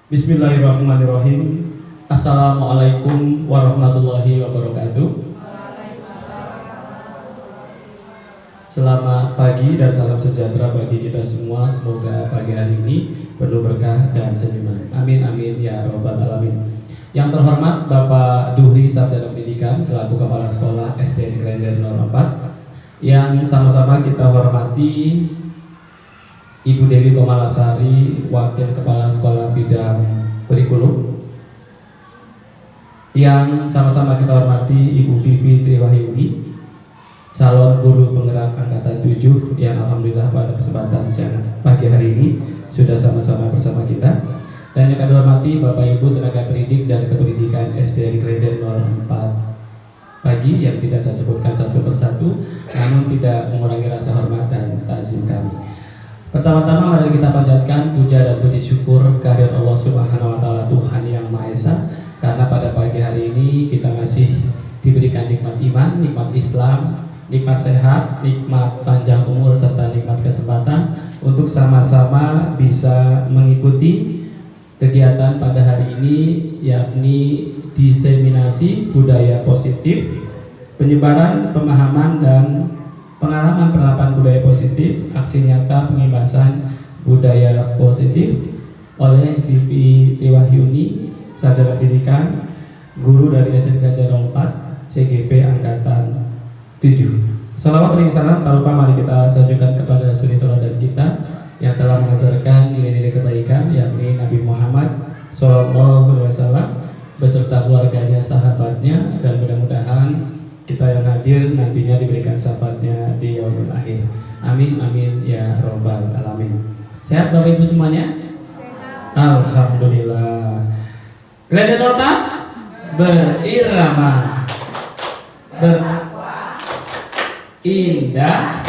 Bismillahirrahmanirrahim. Assalamualaikum warahmatullahi wabarakatuh. Selamat pagi dan salam sejahtera bagi kita semua. Semoga pagi hari ini penuh berkah dan senyuman. Amin amin ya robbal alamin. Yang terhormat Bapak Duhri Sarjana Pendidikan selaku Kepala Sekolah SD Negeri Klender 04, yang sama-sama kita hormati Ibu Dewi Komalasari, Wakil Kepala Sekolah Bidang Kurikulum, yang sama-sama kita hormati Ibu Vivi Triwahyuni, calon guru penggerak angkatan 7, yang alhamdulillah pada kesempatan siang pagi hari ini sudah sama-sama bersama kita. Dan yang kami hormati Bapak Ibu tenaga pendidik dan kependidikan SD Klender 04 pagi, yang tidak saya sebutkan satu persatu, namun tidak mengurangi rasa hormat dan takzim kami. Pertama-tama mari kita panjatkan puja dan puji syukur kehadirat Allah Subhanahu wa taala, Tuhan yang Maha Esa, karena pada pagi hari ini kita masih diberikan nikmat iman, nikmat Islam, nikmat sehat, nikmat panjang umur, serta nikmat kesempatan untuk sama-sama bisa mengikuti kegiatan pada hari ini, yakni diseminasi budaya positif, penyebaran pemahaman dan pengalaman penerapan budaya positif, aksi nyata pengibasan budaya positif oleh Vivi Triwahyuni, Sarjana Pendidikan, guru dari SD Klender 04 CGP Angkatan 7. Salawat dan salam tak lupa mari kita sajukan kepada suri teladan kita yang telah mengajarkan nilai-nilai kebaikan, yakni Nabi Muhammad SAW beserta keluarganya, sahabatnya, dan mudah-mudahan kita yang hadir nantinya diberikan syafaatnya di yaumul akhir. Amin amin ya robbal alamin. Sehat Bapak Ibu semuanya? Sehat. Alhamdulillah. Klender 04 berirama, indah,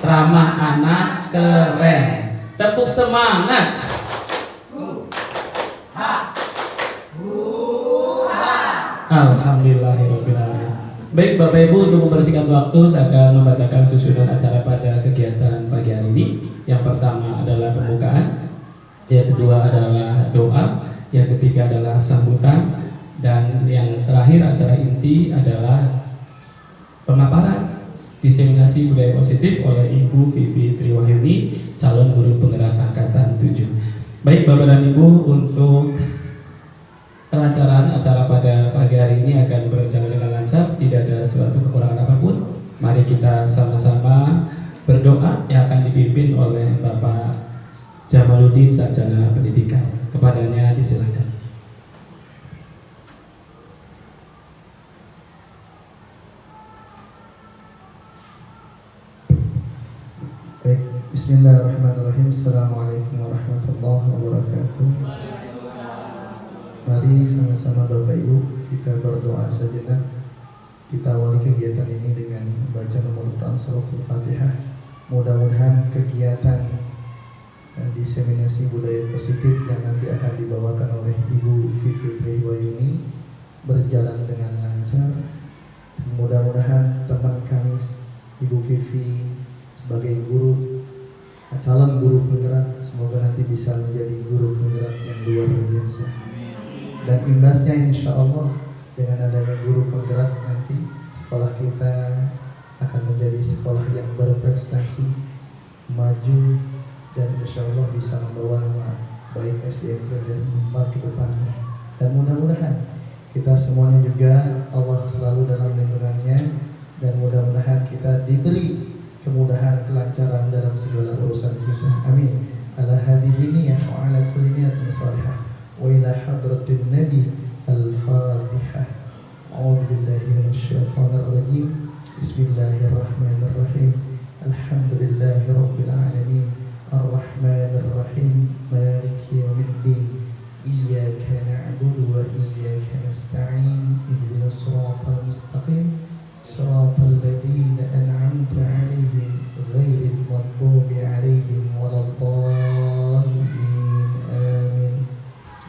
ramah anak, keren. Tepuk semangat. Alhamdulillahirabbil alamin. Baik Bapak Ibu, untuk mempersingkat waktu saya akan membacakan susunan acara pada kegiatan pagi hari ini. Yang pertama adalah pembukaan, yang kedua adalah doa, yang ketiga adalah sambutan, dan yang terakhir acara inti adalah pemaparan diseminasi budaya positif oleh Ibu Vivi Triwahyuni, calon guru penggerak angkatan 7. Baik Bapak dan Ibu, untuk kelancaran acara pada pagi hari ini akan berjalan dengan lancar, tidak ada suatu kekurangan apapun. Mari kita sama-sama berdoa yang akan dipimpin oleh Bapak Jamaluddin Sarjana Pendidikan. Kepadanya disilakan. Baik, bismillahirrahmanirrahim. Assalamualaikum warahmatullahi wabarakatuh. Mari sama-sama Bapak Ibu kita berdoa sejenak. Kita awali kegiatan ini dengan membaca nomor Quran Suratul Fatihah. Mudah-mudahan kegiatan diseminasi budaya positif yang nanti akan dibawakan oleh Ibu Vivi Triwahyuni berjalan dengan lancar. Mudah-mudahan teman kami Ibu Vivi sebagai guru, calon guru penggerak, semoga nanti bisa menjadi guru penggerak yang luar biasa. Dan imbasnya insya Allah dengan adanya guru penggerak nanti sekolah kita akan menjadi sekolah yang berprestasi, maju, dan insya Allah bisa membawa nama baik SDN Klender 04 ke depannya. Dan mudah-mudahan kita semuanya juga Allah selalu dalam lindungannya, dan mudah-mudahan kita diberi kemudahan, kelancaran dalam segala urusan kita. Amin. Ala hadhihi niyyah wa ala kulli niyatin shalihah. Wa ila hadratin Nabi Al-Fatihah. A'udzu billahi minasyaitonir rajim. Bismillahirrahmanirrahim. Alhamdulillahi rabbil alamin. Ar-Rahmanir Rahim. Maliki yaumiddin. Iyyaka na'budu wa iyyaka nasta'in. Ihdinas siratal mustaqim. Shiratal ladzina an'amta 'alaihim ghairil maghdubi 'alaihim waladdallin. Amin.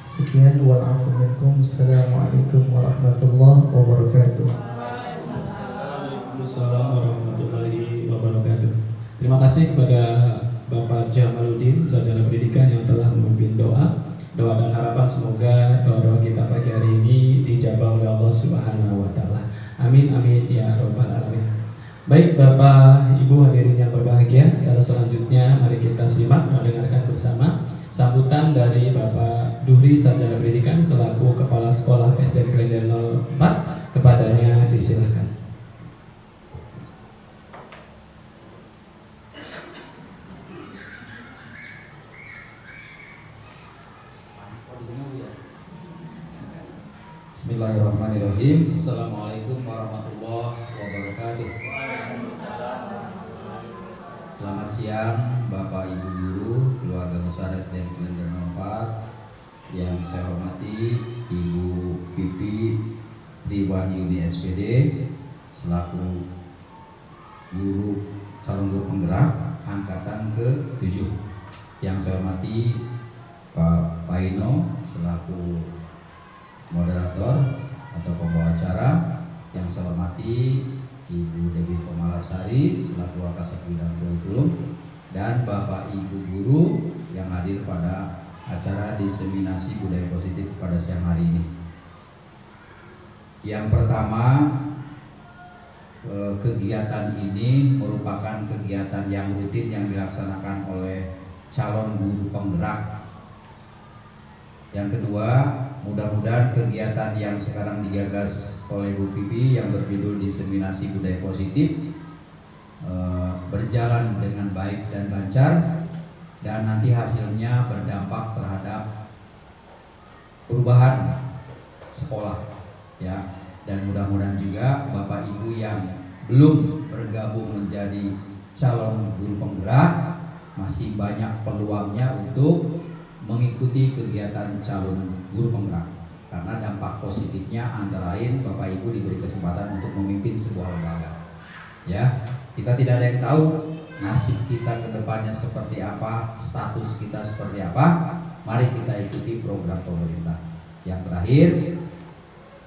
Sekian wal-'afwu minkum. Assalamualaikum warahmatullahi wabarakatuh. Waalaikumsalam warahmatullahi wabarakatuh. Terima kasih kepada Bapak Jamaluddin Sarjana Pendidikan yang telah memimpin doa dan harapan berharapan semoga doa-doa kita pagi hari ini dijabah oleh Allah Subhanahu wa taala. Amin amin ya rabbal alamin. Baik Bapak Ibu hadirin yang berbahagia, cara selanjutnya mari kita simak mendengarkan bersama sambutan dari Bapak Duhri Sarjana Pendidikan selaku Kepala Sekolah SD Klender 04. Kepadanya disilahkan. Bismillahirrahmanirrahim. Assalamualaikum warahmatullahi wabarakatuh. Selamat siang Bapak Ibu guru, keluarga besar SD Klender 04 yang saya hormati Ibu Pipi Triwahyuni SPD selaku guru calon guru penggerak angkatan ke-7. Yang saya hormati Pak Paino selaku moderator atau pembawa acara. Yang saya hormati Ibu Dewi Komalasari selaku Wakasek Bidang Kurikulum dan Bapak Ibu guru yang hadir pada acara diseminasi budaya positif pada siang hari ini. Yang pertama, kegiatan ini merupakan kegiatan yang rutin yang dilaksanakan oleh calon guru penggerak. Yang kedua, mudah-mudahan kegiatan yang sekarang digagas oleh Bu Pipi yang berjudul diseminasi budaya positif berjalan dengan baik dan lancar dan nanti hasilnya berdampak terhadap perubahan sekolah ya. Dan mudah-mudahan juga Bapak Ibu yang belum bergabung menjadi calon guru penggerak masih banyak peluangnya untuk mengikuti kegiatan calon guru penggerak, karena dampak positifnya antara lain Bapak Ibu diberi kesempatan untuk memimpin sebuah lembaga. Ya, kita tidak ada yang tahu nasib kita ke depannya seperti apa, status kita seperti apa. Mari kita ikuti program pemerintah. Yang terakhir,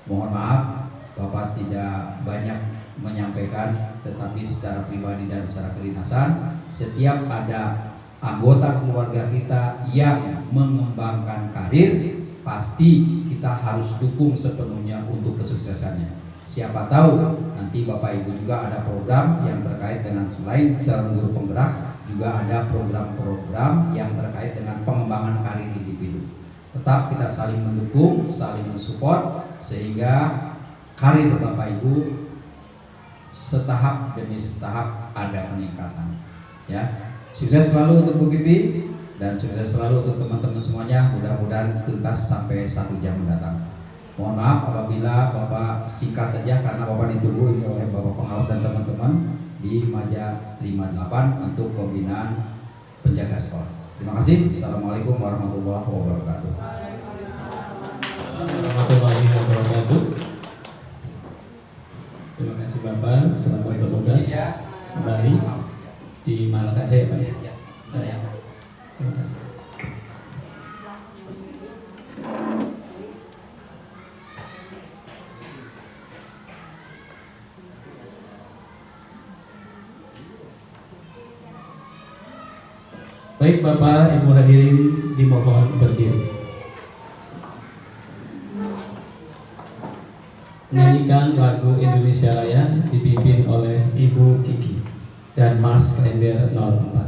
mohon maaf Bapak tidak banyak menyampaikan, tetapi secara pribadi dan secara kedinasan setiap ada anggota keluarga kita yang mengembangkan karir, pasti kita harus dukung sepenuhnya untuk kesuksesannya. Siapa tahu nanti Bapak Ibu juga ada program yang terkait dengan selain calon guru penggerak, juga ada program-program yang terkait dengan pengembangan karir individu. Tetap kita saling mendukung, saling mensupport sehingga karir Bapak Ibu setahap demi setahap ada peningkatan. Ya. Sukses selalu untuk Bu Pipi dan sukses selalu untuk teman-teman semuanya. Mudah-mudahan tuntas sampai 1 jam mendatang. Mohon maaf apabila Bapak singkat saja karena Bapak ditunggu ini oleh Bapak pengawas dan teman-teman di meja 58 untuk pembinaan penjaga sekolah. Terima kasih. Assalamualaikum warahmatullahi wabarakatuh. Warahmatullahi wabarakatuh. Terima kasih Bapak. Selamat bertugas kembali di Malaka Jaya Pak ya. Terima kasih. Baik Bapak Ibu hadirin dimohon berdiri. Nyanyikan lagu Indonesia Raya dipimpin oleh Ibu Kiki dan Mars Klender 04.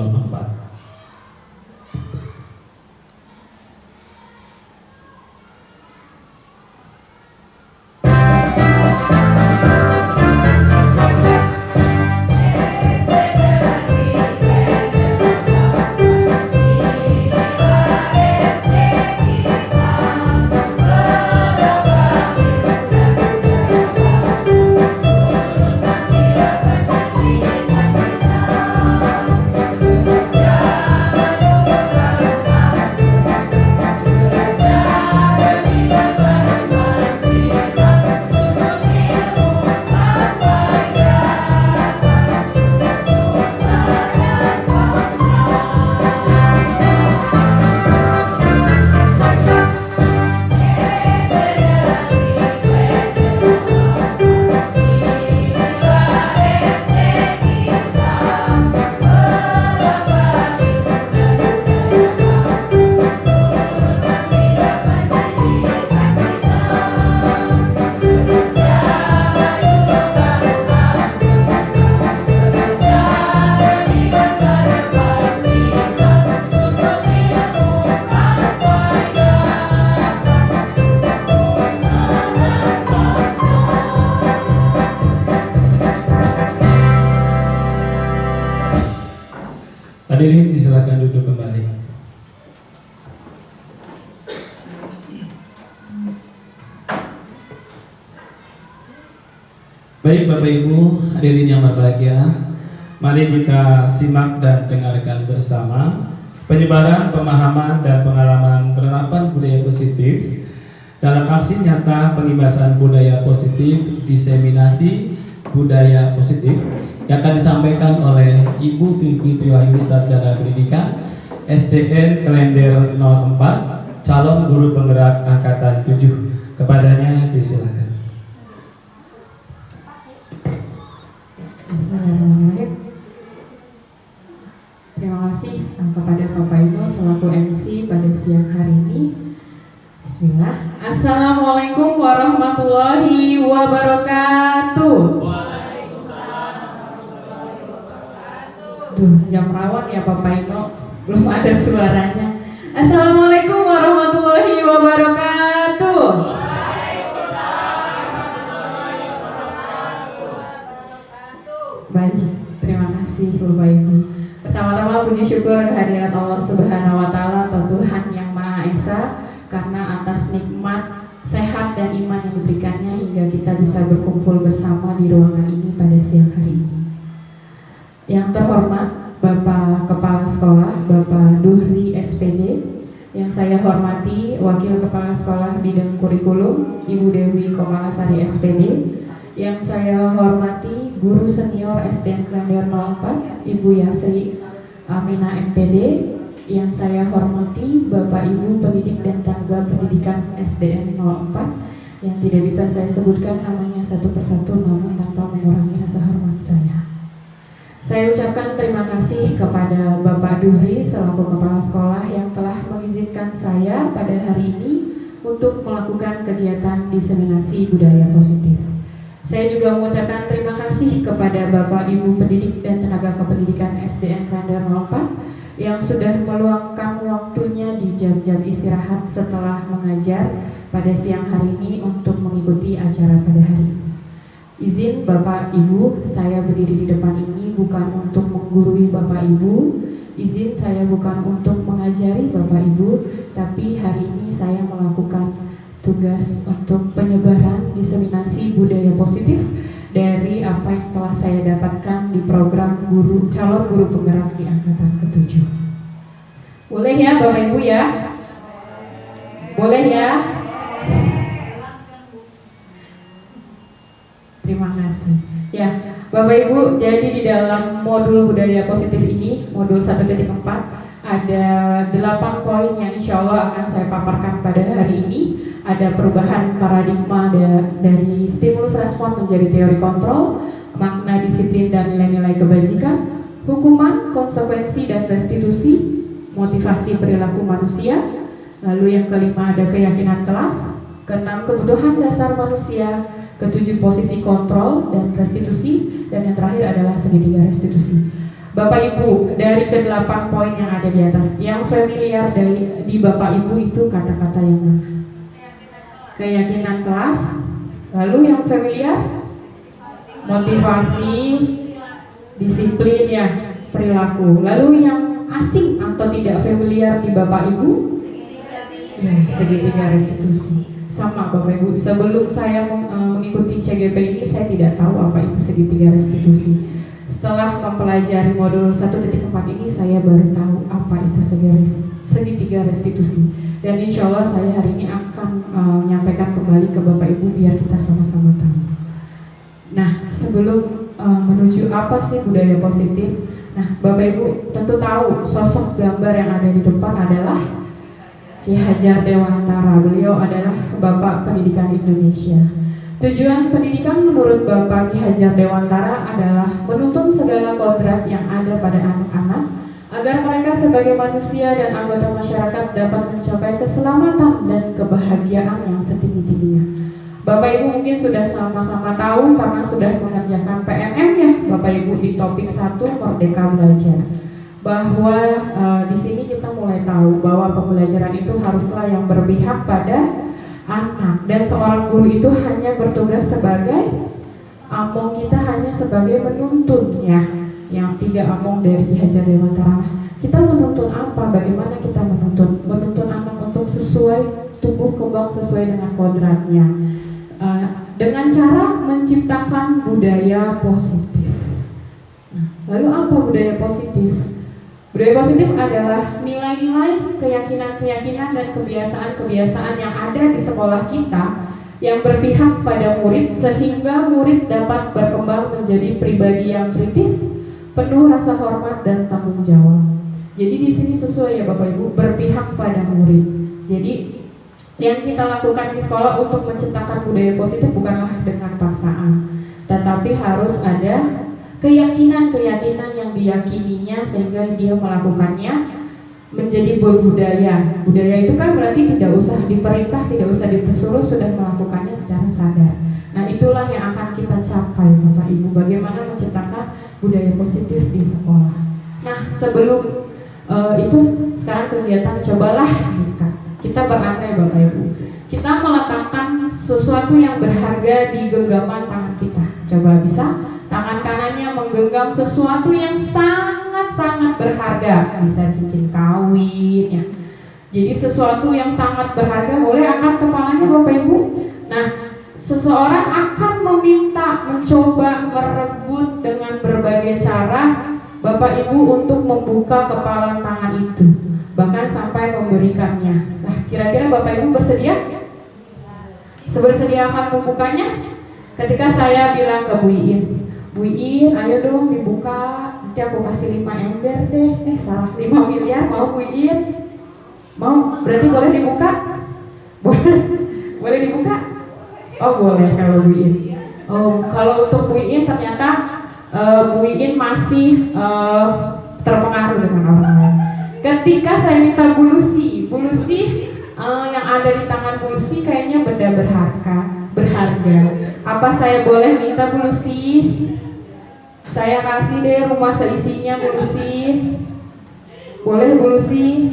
04. Hadirin disilakan duduk kembali. Baik Bapak Ibu, hadirin yang berbahagia, mari kita simak dan dengarkan bersama penyebaran pemahaman dan pengalaman penerapan budaya positif dalam aksi nyata pengibasan budaya positif, diseminasi budaya positif yang akan disampaikan oleh Ibu Vivi Triwahyuni, Sarjana Pendidikan SDN Klender 04, calon guru penggerak angkatan 7. Kepadanya disilakan. Bismillahirrahmanirrahim. Terima kasih kepada Bapak Ibu selaku MC pada siang hari ini. Bismillah. Assalamualaikum warahmatullahi wabarakatuh. Duh, jam rawan ya Bapak Ibu, belum ada suaranya. Assalamualaikum warahmatullahi wabarakatuh. Baik, terima kasih Bapak Ibu. Pertama-tama puji syukur kehadirat Allah Subhanahu wa taala atau Tuhan yang Maha Esa karena atas nikmat sehat dan iman yang diberikannya hingga kita bisa berkumpul bersama di ruangan ini pada siang hari ini. Yang terhormat Bapak Kepala Sekolah, Bapak Duhri SPJ, yang saya hormati Wakil Kepala Sekolah Bidang Kurikulum, Ibu Dewi Komalasari SPD, yang saya hormati Guru Senior SDN Klender 04, Ibu Yasri Amina MPD, yang saya hormati Bapak Ibu Pendidik dan Tenaga Pendidikan SDN 04, yang tidak bisa saya sebutkan namanya satu persatu namun tanpa mengurangi rasa hormat saya. Saya ucapkan terima kasih kepada Bapak Duhri selaku Kepala Sekolah yang telah mengizinkan saya pada hari ini untuk melakukan kegiatan diseminasi budaya positif. Saya juga mengucapkan terima kasih kepada Bapak Ibu Pendidik dan Tenaga Kependidikan SDN Klender 04 yang sudah meluangkan waktunya di jam-jam istirahat setelah mengajar pada siang hari ini untuk mengikuti acara pada hari ini. Izin Bapak Ibu, saya berdiri di depan ini bukan untuk menggurui Bapak Ibu, izin saya bukan untuk mengajari Bapak Ibu, tapi hari ini saya melakukan tugas untuk penyebaran diseminasi budaya positif dari apa yang telah saya dapatkan di program calon guru penggerak di angkatan ke-7. Boleh ya Bapak Ibu ya? Boleh ya? Terima kasih. Ya, Bapak Ibu, jadi di dalam modul budaya positif ini, modul 1.4, ada 8 poin yang insya Allah akan saya paparkan pada hari ini. Ada perubahan paradigma dari stimulus respon menjadi teori kontrol, makna disiplin dan nilai-nilai kebajikan, hukuman, konsekuensi dan restitusi, motivasi perilaku manusia. Lalu yang kelima ada keyakinan kelas, keenam kebutuhan dasar manusia, ketujuh posisi kontrol dan restitusi, dan yang terakhir adalah segitiga restitusi. Bapak Ibu, dari ke-8 poin yang ada di atas, yang familiar di Bapak Ibu itu kata-kata yang mana? Keyakinan kelas. Lalu yang familiar? Motivasi, disiplin ya, perilaku. Lalu yang asing atau tidak familiar di Bapak Ibu? Ya, segitiga restitusi. Sama Bapak Ibu, sebelum saya mengikuti CGP ini saya tidak tahu apa itu segitiga restitusi. Setelah mempelajari modul 1.4 ini saya baru tahu apa itu segitiga restitusi. Dan insya Allah saya hari ini akan menyampaikan kembali ke Bapak Ibu biar kita sama-sama tahu. Nah, sebelum menuju apa sih budaya positif, nah Bapak Ibu tentu tahu sosok gambar yang ada di depan adalah Ki Hajar Dewantara. Beliau adalah Bapak Pendidikan Indonesia. Tujuan pendidikan menurut Bapak Ki Hajar Dewantara adalah menuntun segala kodrat yang ada pada anak-anak agar mereka sebagai manusia dan anggota masyarakat dapat mencapai keselamatan dan kebahagiaan yang setinggi-tingginya. Bapak Ibu mungkin sudah sama-sama tahu karena sudah mengerjakan PMM ya Bapak Ibu di topik 1 Merdeka Belajar. Bahwa di sini kita mulai tahu bahwa pembelajaran itu haruslah yang berpihak pada anak, dan seorang guru itu hanya bertugas sebagai among, kita hanya sebagai menuntun ya, yang 3 among dari Ki Hajar Dewantara. Kita menuntun apa? Bagaimana kita menuntun? Menuntun anak untuk sesuai tumbuh kembang sesuai dengan kodratnya, dengan cara menciptakan budaya positif. Nah, lalu apa budaya positif? Budaya positif adalah nilai-nilai, keyakinan-keyakinan, dan kebiasaan-kebiasaan yang ada di sekolah kita yang berpihak pada murid sehingga murid dapat berkembang menjadi pribadi yang kritis, penuh rasa hormat dan tanggung jawab. Jadi di sini sesuai ya Bapak Ibu, berpihak pada murid. Jadi yang kita lakukan di sekolah untuk menciptakan budaya positif bukanlah dengan paksaan, tetapi harus ada keyakinan-keyakinan yang diyakininya sehingga dia melakukannya menjadi budaya. Budaya itu kan berarti tidak usah diperintah, tidak usah disuruh, sudah melakukannya secara sadar. Nah, itulah yang akan kita capai Bapak Ibu, bagaimana menciptakan budaya positif di sekolah. Nah, sebelum itu sekarang kegiatan cobalah kita berandai Bapak Ibu. Kita meletakkan sesuatu yang berharga di genggaman tangan kita. Coba bisa? Tangan kanannya menggenggam sesuatu yang sangat-sangat berharga, bisa cincin kawin ya. Jadi sesuatu yang sangat berharga, boleh angkat kepalanya Bapak Ibu. Nah, seseorang akan meminta, mencoba merebut dengan berbagai cara Bapak Ibu untuk membuka kepalan tangan itu, bahkan sampai memberikannya. Nah, kira-kira Bapak Ibu bersedia? Bersedia akan membukanya? Ketika saya bilang ke Bu Iin, Bu Iin, ayo dong dibuka, nanti aku kasih 5 ember deh. 5 miliar, mau Bu Iin? Mau? Berarti boleh dibuka? Boleh? Boleh dibuka? Oh boleh kalau Bu Iin. Oh, kalau untuk Bu Iin ternyata Bu Iin masih terpengaruh dengan orang lain. Ketika saya minta Bu Lucy yang ada di tangan Bu Lucy kayaknya benda berharga. Apa saya boleh minta Bu Lucy? Saya kasih deh rumah seisinya Bu Lucy. Boleh Bu Lucy?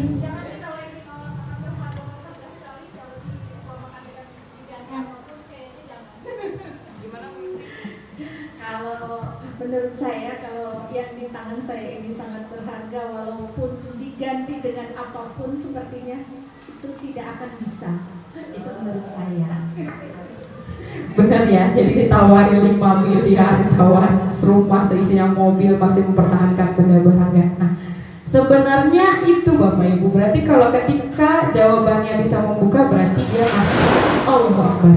Kalau menurut saya, kalau yang di tangan saya ini sangat berharga, walaupun diganti dengan apapun sepertinya itu tidak akan bisa. Itu menurut saya. Benar ya, jadi ditawari 5 miliar, ditawari rumah seisinya mobil, masih mempertahankan benda berharga. Nah, sebenarnya itu Bapak Ibu, berarti kalau ketika jawabannya bisa membuka berarti dia masih Allahu Akbar.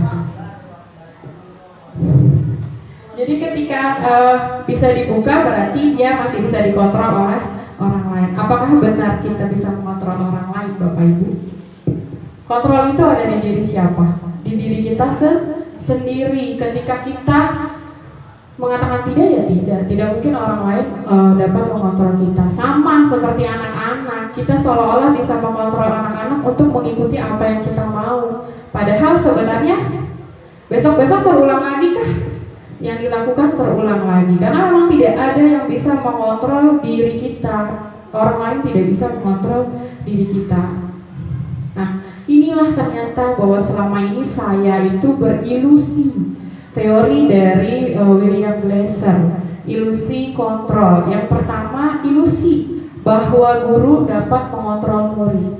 Jadi ketika bisa dibuka berarti dia masih bisa dikontrol oleh orang lain. Apakah benar kita bisa mengontrol orang lain Bapak Ibu? Kontrol itu ada di diri siapa? Di diri kita sendiri. Ketika kita mengatakan tidak ya tidak mungkin orang lain dapat mengontrol kita. Sama seperti anak-anak, kita seolah-olah bisa mengontrol anak-anak untuk mengikuti apa yang kita mau. Padahal sebenarnya besok-besok terulang lagi kah? yang dilakukan terulang lagi, karena memang tidak ada yang bisa mengontrol diri kita, orang lain tidak bisa mengontrol diri kita. Nah, inilah ternyata bahwa selama ini saya itu berilusi. Teori dari William Glasser, ilusi kontrol. Yang pertama, ilusi bahwa guru dapat mengontrol murid.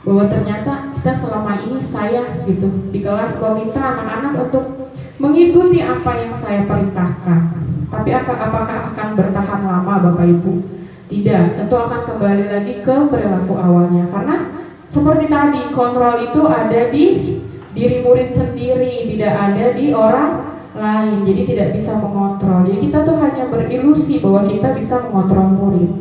Bahwa ternyata kita selama ini, saya gitu di kelas meminta anak-anak untuk mengikuti apa yang saya perintahkan. Tapi apakah akan bertahan lama Bapak Ibu? Tidak, tentu akan kembali lagi ke perilaku awalnya. Karena seperti tadi, kontrol itu ada di diri murid sendiri, tidak ada di orang lain. Jadi tidak bisa mengontrol. Jadi kita tuh hanya berilusi bahwa kita bisa mengontrol murid.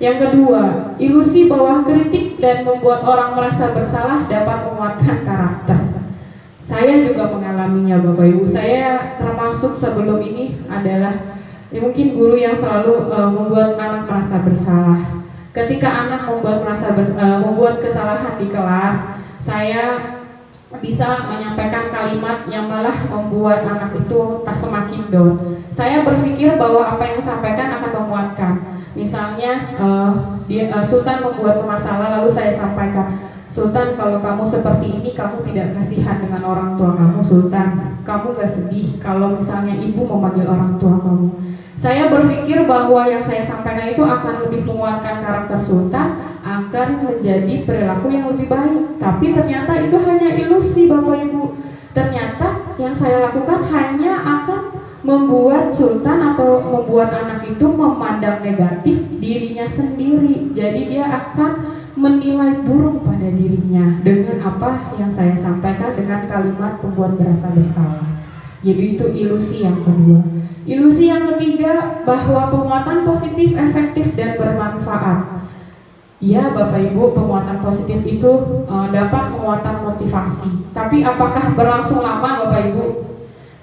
Yang kedua, ilusi bahwa kritik dan membuat orang merasa bersalah dapat menguatkan karakter. Saya juga mengalaminya Bapak Ibu. Saya termasuk sebelum ini adalah mungkin guru yang selalu membuat anak merasa bersalah. Ketika anak membuat kesalahan di kelas, saya bisa menyampaikan kalimat yang malah membuat anak itu tak semakin down. Saya berpikir bahwa apa yang disampaikan akan menguatkan. Misalnya Sultan membuat masalah, lalu saya sampaikan, Sultan, kalau kamu seperti ini, kamu tidak kasihan dengan orang tua kamu, Sultan. Kamu gak sedih kalau misalnya ibu memanggil orang tua kamu. Saya berpikir bahwa yang saya sampaikan itu akan lebih menguatkan karakter Sultan, akan menjadi perilaku yang lebih baik. Tapi ternyata itu hanya ilusi Bapak Ibu. Ternyata yang saya lakukan hanya akan membuat Sultan atau membuat anak itu memandang negatif dirinya sendiri. Jadi dia akan menilai buruk pada dirinya dengan apa yang saya sampaikan dengan kalimat pembuat merasa bersalah. Jadi itu ilusi yang kedua. Ilusi yang ketiga, bahwa penguatan positif efektif dan bermanfaat. Ya Bapak Ibu, penguatan positif itu dapat menguatkan motivasi. Tapi apakah berlangsung lama Bapak Ibu?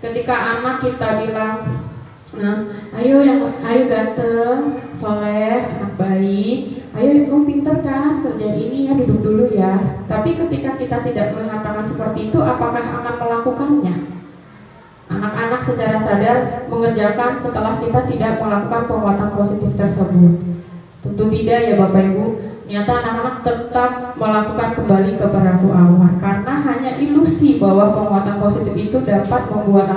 Ketika anak kita bilang, ayo ganteng, soleh, anak baik, ayo kamu pinter kan, kerjaan ini ya, duduk dulu ya. Tapi ketika kita tidak mengatakan seperti itu, apakah akan melakukannya? Anak-anak secara sadar mengerjakan setelah kita tidak melakukan penguatan positif tersebut. Tentu tidak ya Bapak Ibu. Ternyata anak-anak tetap melakukan kembali ke perilaku awal, karena hanya ilusi bahwa penguatan positif itu dapat membuat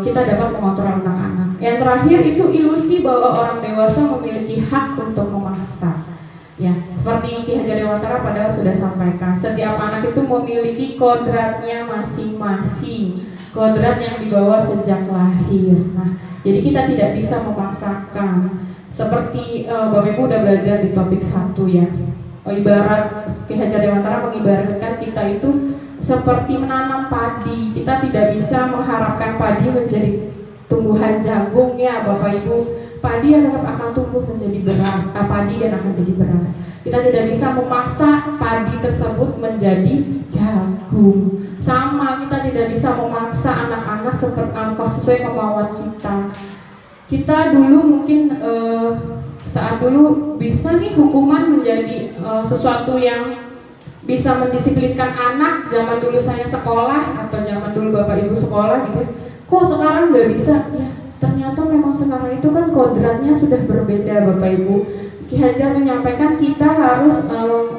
kita dapat mengontrol anak-anak. Yang terakhir itu ilusi bahwa orang dewasa memiliki hak untuk memaksa. Ya, seperti Ki Hajar Dewantara padahal sudah sampaikan, setiap anak itu memiliki kodratnya masing-masing, kodrat yang dibawa sejak lahir. Nah, jadi kita tidak bisa memaksakan. Seperti Bapak Ibu udah belajar di topik 1 ya. Ibarat Ki Hajar Dewantara mengibaratkan kita itu seperti menanam padi. Kita tidak bisa mengharapkan padi menjadi tumbuhan jagung ya Bapak Ibu. Padi tetap akan tumbuh menjadi beras, padi dan akan jadi beras. Kita tidak bisa memaksa padi tersebut menjadi jagung. Sama, kita tidak bisa memaksa anak-anak sesuai kemauan kita. Kita dulu mungkin saat dulu bisa nih hukuman menjadi sesuatu yang bisa mendisiplinkan anak. Zaman dulu saya sekolah atau zaman dulu Bapak Ibu sekolah gitu. Kok sekarang nggak bisa? Ya, ternyata memang sekarang itu kan kodratnya sudah berbeda Bapak Ibu. Ki Hajar menyampaikan kita harus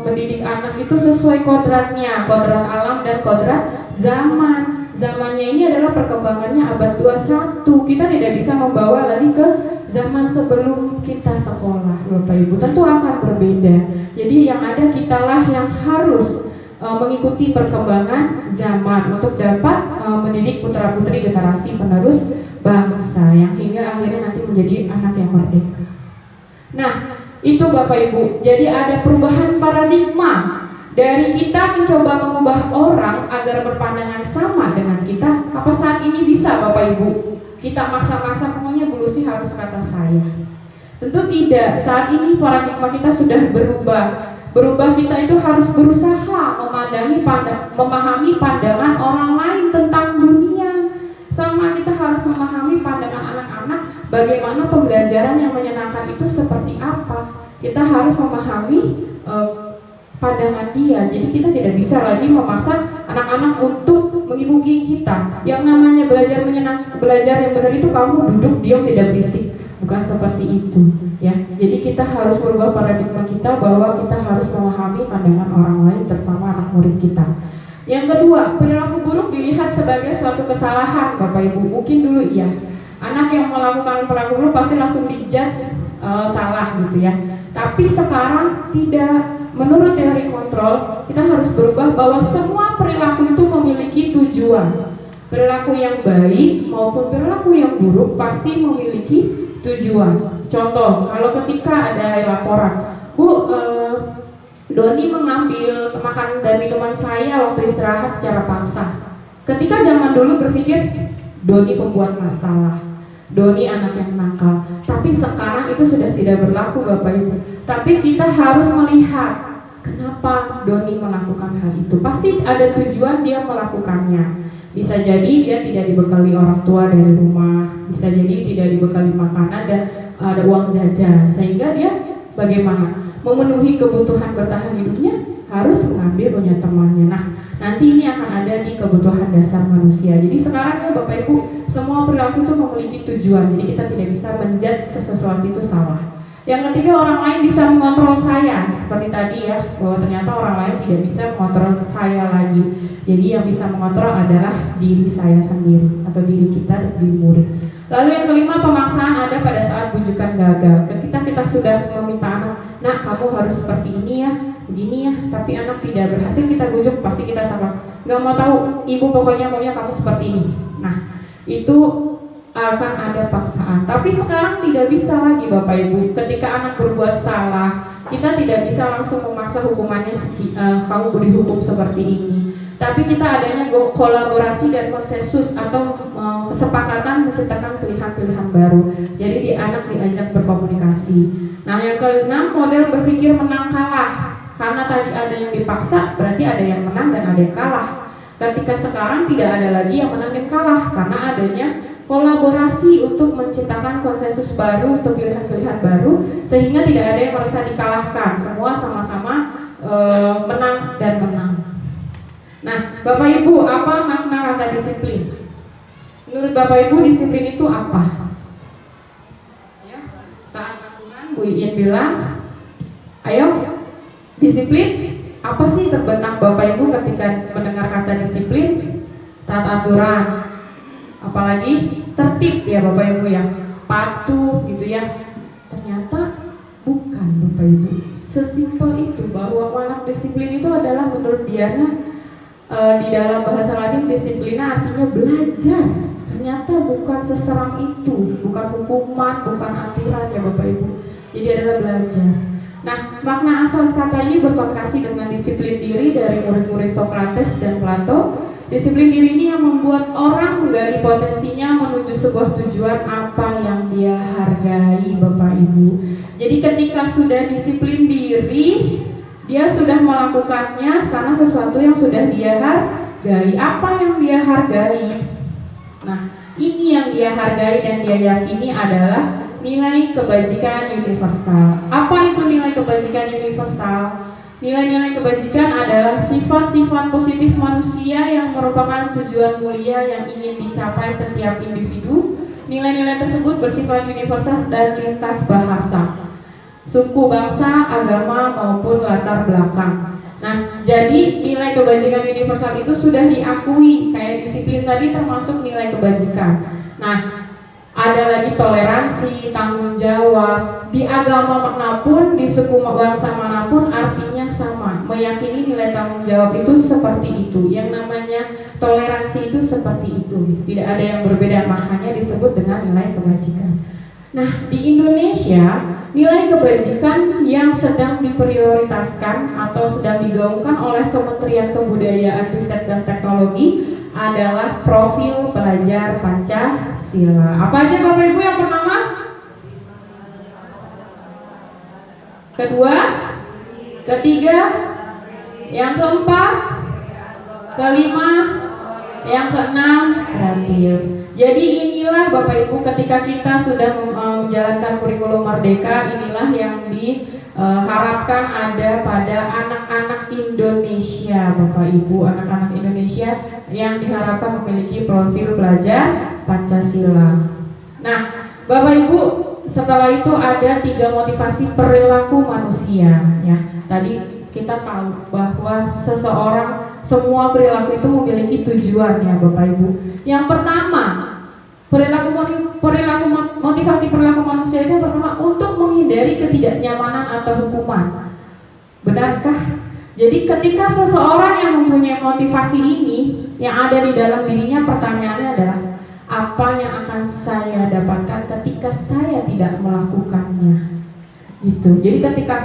mendidik anak itu sesuai kodratnya, kodrat alam dan kodrat zaman. Zamannya ini adalah perkembangannya abad 21. Kita tidak bisa membawa lagi ke zaman sebelum kita sekolah Bapak Ibu. Tentu akan berbeda. Jadi yang ada kitalah yang harus mengikuti perkembangan zaman untuk dapat mendidik putra-putri generasi penerus bangsa yang hingga akhirnya nanti menjadi anak yang merdeka. Nah, itu Bapak Ibu. Jadi ada perubahan paradigma dari kita mencoba mengubah orang agar berpandangan sama dengan kita. Apa saat ini bisa Bapak Ibu? Kita maksa-maksa pokoknya Bu Lucy harus kata saya. Tentu tidak. Saat ini paradigma kita sudah berubah. Berubah, kita itu harus berusaha memahami pandangan orang lain tentang dunia. Sama, kita harus memahami pandangan anak-anak, bagaimana pembelajaran yang menyenangkan itu seperti apa. Kita harus memahami pandangan dia. Jadi kita tidak bisa lagi memaksa anak-anak untuk mengibuki kita. Yang namanya belajar yang benar itu kamu duduk diam tidak berisik, bukan seperti itu ya. Jadi kita harus merubah paradigma kita bahwa kita harus memahami pandangan orang lain, terutama anak murid kita. Yang kedua, perilaku buruk dilihat sebagai suatu kesalahan, Bapak Ibu. Mungkin dulu iya, anak yang melakukan perilaku buruk pasti langsung dijudge salah gitu ya. Tapi sekarang tidak. Menurut teori kontrol, kita harus berubah bahwa semua perilaku itu memiliki tujuan. Perilaku yang baik maupun perilaku yang buruk pasti memiliki tujuan. Contoh, kalau ketika ada laporan, Bu, Doni mengambil makan dan minuman saya waktu istirahat secara paksa. Ketika zaman dulu berpikir, Doni pembuat masalah, Doni anak yang nakal. Tapi sekarang itu sudah tidak berlaku, Bapak Ibu. Tapi kita harus melihat kenapa Doni melakukan hal itu. Pasti ada tujuan dia melakukannya. Bisa jadi dia tidak dibekali orang tua dari rumah, bisa jadi tidak dibekali makanan dan ada uang jajan, sehingga dia bagaimana memenuhi kebutuhan bertahan hidupnya harus mengambil punya temannya. Nah, nanti ini akan ada di kebutuhan dasar manusia. Jadi sekarang ya Bapak Ibu, semua perilaku itu memiliki tujuan. Jadi kita tidak bisa menjudge sesuatu itu salah. Yang ketiga, orang lain bisa mengontrol saya. Seperti tadi ya, bahwa ternyata orang lain tidak bisa mengontrol saya lagi. Jadi yang bisa mengontrol adalah diri saya sendiri atau diri kita atau diri murid. Lalu yang kelima, pemaksaan ada pada saat bujukan gagal. Ketika kita sudah meminta anak, nak kamu harus seperti ini ya, begini ya, tapi anak tidak berhasil, kita bujuk, pasti kita sama, gak mau tahu, ibu pokoknya maunya kamu seperti ini. Nah, itu akan ada paksaan. Tapi sekarang tidak bisa lagi Bapak Ibu. Ketika anak berbuat salah, kita tidak bisa langsung memaksa hukumannya kamu dihukum seperti ini. Tapi kita adanya kolaborasi dan konsensus atau kesepakatan menciptakan pilihan-pilihan baru. Jadi anak diajak berkomunikasi. Nah, yang keenam, model berpikir menang kalah. Karena tadi ada yang dipaksa, berarti ada yang menang dan ada yang kalah. Ketika sekarang tidak ada lagi yang menang dan kalah, karena adanya kolaborasi untuk menciptakan konsensus baru untuk pilihan-pilihan baru, sehingga tidak ada yang merasa dikalahkan, semua sama-sama menang dan menang. Nah, Bapak Ibu, apa makna kata disiplin? Menurut Bapak Ibu, disiplin itu apa? Ya, taat aturan, Bu Iin bilang, ayo, disiplin apa sih terbenak Bapak Ibu ketika mendengar kata disiplin? Taat aturan, apalagi tertib ya Bapak Ibu ya, patuh gitu ya. Ternyata bukan Bapak Ibu, sesimpel itu bahwa anak disiplin itu adalah menurut Diana di dalam bahasa Latin disiplina artinya belajar. Ternyata bukan seserang itu, bukan hukuman, bukan aturan ya Bapak Ibu. Jadi adalah belajar. Nah, makna asal kata ini berkoneksi dengan disiplin diri dari murid-murid Socrates dan Plato. Disiplin diri ini yang membuat orang menggali potensinya menuju sebuah tujuan apa yang dia hargai Bapak Ibu. Jadi ketika sudah disiplin diri, dia sudah melakukannya karena sesuatu yang sudah dia hargai. Apa yang dia hargai? Nah, ini yang dia hargai dan dia yakini adalah nilai kebajikan universal. Apa itu nilai kebajikan universal? Nilai-nilai kebajikan adalah sifat-sifat positif manusia yang merupakan tujuan mulia yang ingin dicapai setiap individu. Nilai-nilai tersebut bersifat universal dan lintas bahasa, suku, bangsa, agama, maupun latar belakang. Nah, jadi nilai kebajikan universal itu sudah diakui, kayak disiplin tadi termasuk nilai kebajikan. Nah, ada lagi toleransi, tanggung jawab. Di agama manapun, di suku bangsa manapun artinya sama. Meyakini nilai tanggung jawab itu seperti itu. Yang namanya toleransi itu seperti itu. Tidak ada yang berbeda, makanya disebut dengan nilai kebajikan. Nah, di Indonesia, nilai kebajikan yang sedang diprioritaskan atau sedang digaungkan oleh Kementerian Kebudayaan, Riset dan Teknologi adalah profil pelajar Pancasila. Apa aja Bapak Ibu yang pertama? Kedua? Ketiga? Yang keempat? Kelima? Yang keenam? Kreatif. Jadi inilah Bapak Ibu ketika kita sudah menjalankan kurikulum Merdeka, inilah yang diharapkan ada pada anak-anak Indonesia, Bapak Ibu, anak-anak Indonesia yang diharapkan memiliki profil pelajar Pancasila. Nah, Bapak Ibu, setelah itu ada 3 motivasi perilaku manusia. Ya, tadi kita tahu bahwa semua perilaku itu memiliki tujuan, ya Bapak Ibu. Yang pertama, motivasi perilaku manusia itu yang pertama untuk menghindari ketidaknyamanan atau hukuman. Benarkah? Jadi ketika seseorang yang mempunyai motivasi ini yang ada di dalam dirinya, pertanyaannya adalah apa yang akan saya dapatkan ketika saya tidak melakukannya? Gitu. Jadi ketika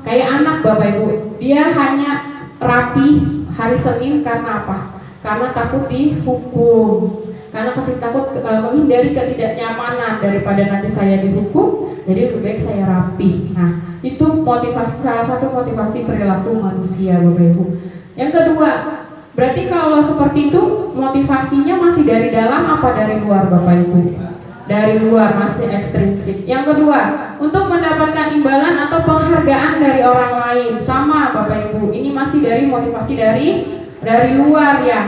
kayak anak Bapak Ibu, dia hanya rapi hari Senin karena apa? Karena takut dihukum. Karena takut menghindari ketidaknyamanan daripada nanti saya dihukum, jadi lebih baik saya rapi. Nah, itu salah satu motivasi perilaku manusia, Bapak Ibu. Yang kedua, berarti kalau seperti itu motivasinya masih dari dalam apa dari luar, Bapak Ibu? Dari luar, masih ekstrinsik. Yang kedua, untuk mendapatkan imbalan atau penghargaan dari orang lain, sama Bapak Ibu. Ini masih dari motivasi dari luar, ya.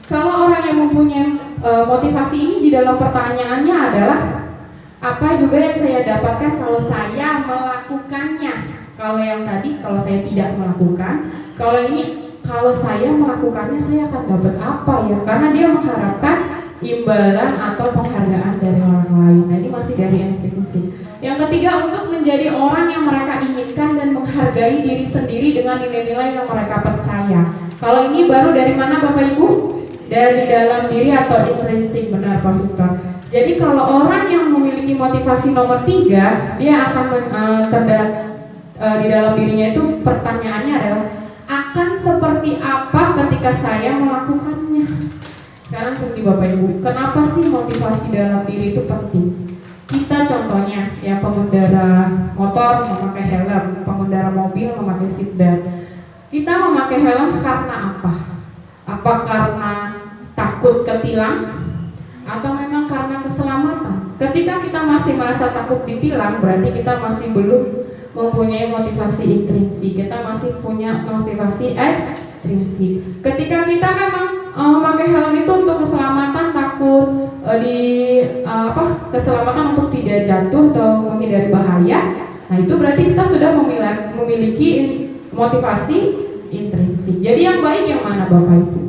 Kalau orang yang mempunyai motivasi ini di dalam pertanyaannya adalah apa juga yang saya dapatkan kalau saya melakukannya. Kalau yang tadi kalau saya tidak melakukan, kalau ini kalau saya melakukannya saya akan dapat apa, ya? Karena dia mengharapkan imbalan atau penghargaan dari orang lain. Nah, ini masih dari institusi. Yang ketiga, untuk menjadi orang yang mereka inginkan dan menghargai diri sendiri dengan nilai-nilai yang mereka percaya. Kalau ini baru dari mana Bapak Ibu? Dari dalam diri atau intrinsik, benar Pak Victor. Jadi kalau orang yang memiliki motivasi nomor 3, dia akan di dalam dirinya itu pertanyaannya adalah akan seperti apa ketika saya melakukannya. Sekarang seperti Bapak Ibu, kenapa sih motivasi dalam diri itu penting? Kita contohnya, ya, pengendara motor memakai helm, pengendara mobil memakai seatbelt. Kita memakai helm karena apa? Apa karena takut ketilang? Atau memang karena keselamatan? Ketika kita masih merasa takut ditilang, berarti kita masih belum mempunyai motivasi intrinsik. Kita masih punya motivasi ekstrinsik. Ketika kita memang memakai helm itu untuk keselamatan, takut keselamatan untuk tidak jatuh atau menghindari bahaya, nah itu berarti kita sudah memiliki motivasi intrinsik. Jadi yang baik yang mana Bapak Ibu?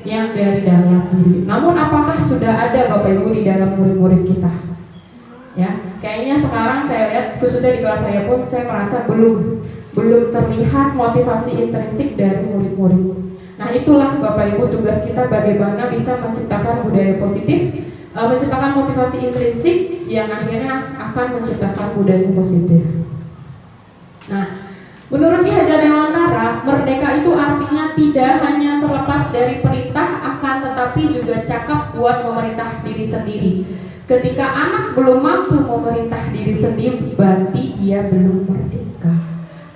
Yang dari dalam diri. Namun apakah sudah ada Bapak Ibu di dalam murid-murid kita? Ya, kayaknya sekarang saya lihat khususnya di kelas saya pun saya merasa belum terlihat motivasi intrinsik dari murid-murid. Nah, itulah Bapak Ibu tugas kita bagaimana bisa menciptakan budaya positif, menciptakan motivasi intrinsik yang akhirnya akan menciptakan budaya positif. Nah, menurut Ki Hajar Dewantara, merdeka itu artinya tidak hanya terlepas dari perintah, akan tetapi juga cakap buat memerintah diri sendiri. Ketika anak belum mampu memerintah diri sendiri, berarti ia belum merdeka.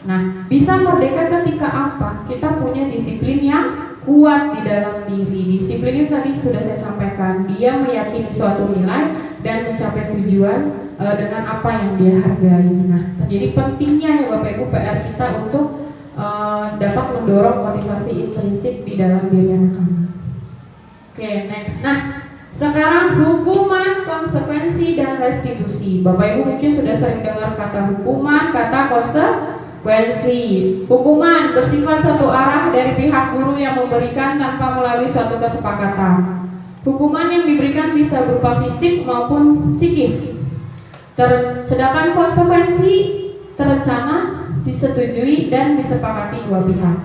Nah, bisa merdeka ketika apa? Kita punya disiplin yang kuat di dalam diri. Disiplin itu tadi sudah saya sampaikan, dia meyakini suatu nilai dan mencapai tujuan dengan apa yang dia hargai. Nah, jadi pentingnya ya Bapak Ibu PR kita untuk dapat mendorong motivasi intrinsik di dalam diri anak-anak. Oke, next. Nah, sekarang hukuman, konsekuensi, dan restitusi. Bapak Ibu mungkin sudah sering dengar kata hukuman, kata konsekuensi. Hukuman bersifat satu arah dari pihak guru yang memberikan tanpa melalui suatu kesepakatan. Hukuman yang diberikan bisa berupa fisik maupun psikis. Sedangkan konsekuensi terencana, disetujui, dan disepakati dua pihak.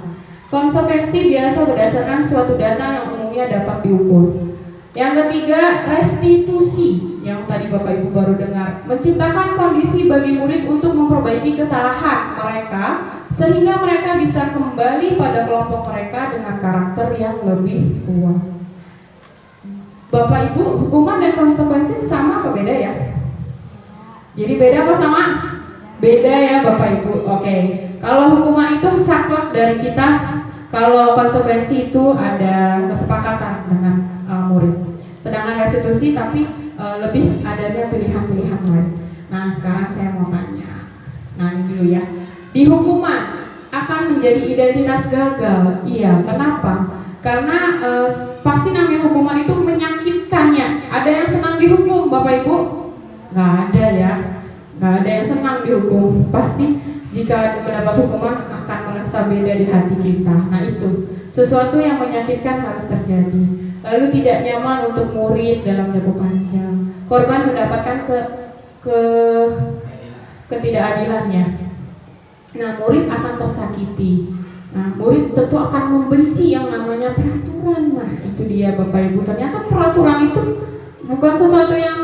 Konsekuensi biasa berdasarkan suatu data yang umumnya dapat diukur. Yang ketiga, restitusi, yang tadi Bapak Ibu baru dengar, menciptakan kondisi bagi murid untuk memperbaiki kesalahan mereka sehingga mereka bisa kembali pada kelompok mereka dengan karakter yang lebih kuat. Bapak Ibu, hukuman dan konsekuensi sama apa beda ya? Jadi beda apa sama? Beda ya Bapak Ibu. Oke. Kalau hukuman itu saklek dari kita, kalau konsekuensi itu ada kesepakatan dengan murid. Sedangkan restitusi tapi lebih adanya pilihan-pilihan lain. Nah, sekarang saya mau tanya. Nah, ini dulu ya. Di hukuman akan jadi identitas gagal. Iya, kenapa? Karena pasti namanya hukuman itu menyakitkan ya. Ada yang senang dihukum, Bapak Ibu? Nggak ada ya. Nggak ada yang senang dihukum. Pasti jika mendapat hukuman akan merasa beda di hati kita. Nah itu, sesuatu yang menyakitkan harus terjadi. Lalu tidak nyaman untuk murid dalam jangka panjang. Korban mendapatkan ketidakadilannya. Nah, murid akan tersakiti. Nah, murid tentu akan membenci yang namanya peraturan. Nah, itu dia Bapak Ibu. Ternyata peraturan itu bukan sesuatu yang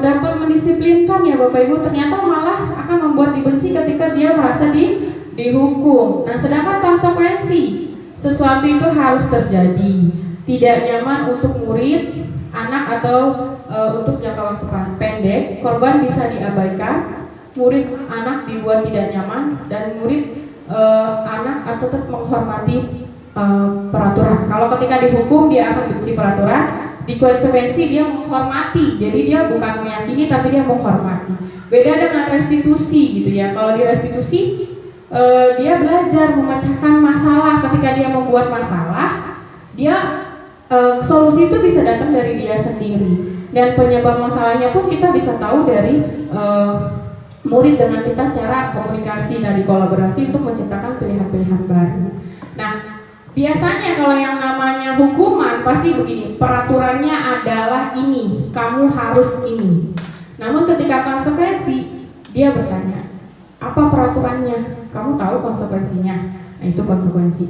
dapat mendisiplinkan ya Bapak Ibu. Ternyata malah akan membuat dibenci ketika dia merasa dihukum. Nah, sedangkan konsekuensi sesuatu itu harus terjadi. Tidak nyaman untuk murid, anak atau untuk jangka waktu pendek, korban bisa diabaikan, murid anak dibuat tidak nyaman, dan murid anak atau tetap menghormati peraturan. Kalau ketika dihukum dia akan benci peraturan, di konsekuensi dia menghormati. Jadi dia bukan meyakini tapi dia menghormati. Beda dengan restitusi gitu ya. Kalau di restitusi dia belajar memecahkan masalah. Ketika dia membuat masalah, dia solusi itu bisa datang dari dia sendiri. Dan penyebab masalahnya pun kita bisa tahu dari murid dengan kita secara komunikasi dari kolaborasi untuk menciptakan pilihan-pilihan baru. Nah, biasanya kalau yang namanya hukuman pasti begini, peraturannya adalah ini, kamu harus ini. Namun ketika konsekuensi, dia bertanya, apa peraturannya? Kamu tahu konsekuensinya? Nah, itu konsekuensi.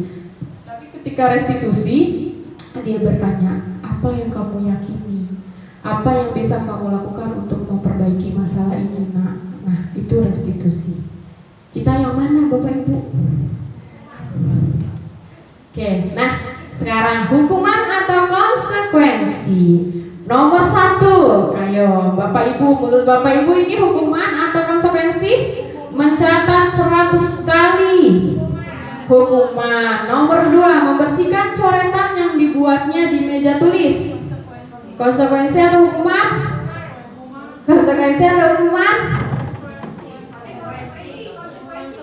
Tapi ketika restitusi, dia bertanya, apa yang kamu yakini? Apa yang bisa kamu lakukan untuk memperbaiki masalah ini, nak? Nah, itu restitusi. Kita yang mana, Bapak Ibu? Oke, nah sekarang hukuman atau konsekuensi. Nomor 1, ayo Bapak Ibu, menurut Bapak Ibu ini hukuman atau konsekuensi? Mencatat 100 kali. Hukuman. Nomor 2, membersihkan coretan yang dibuatnya di meja tulis. Konsekuensi atau hukuman? Konsekuensi atau hukuman?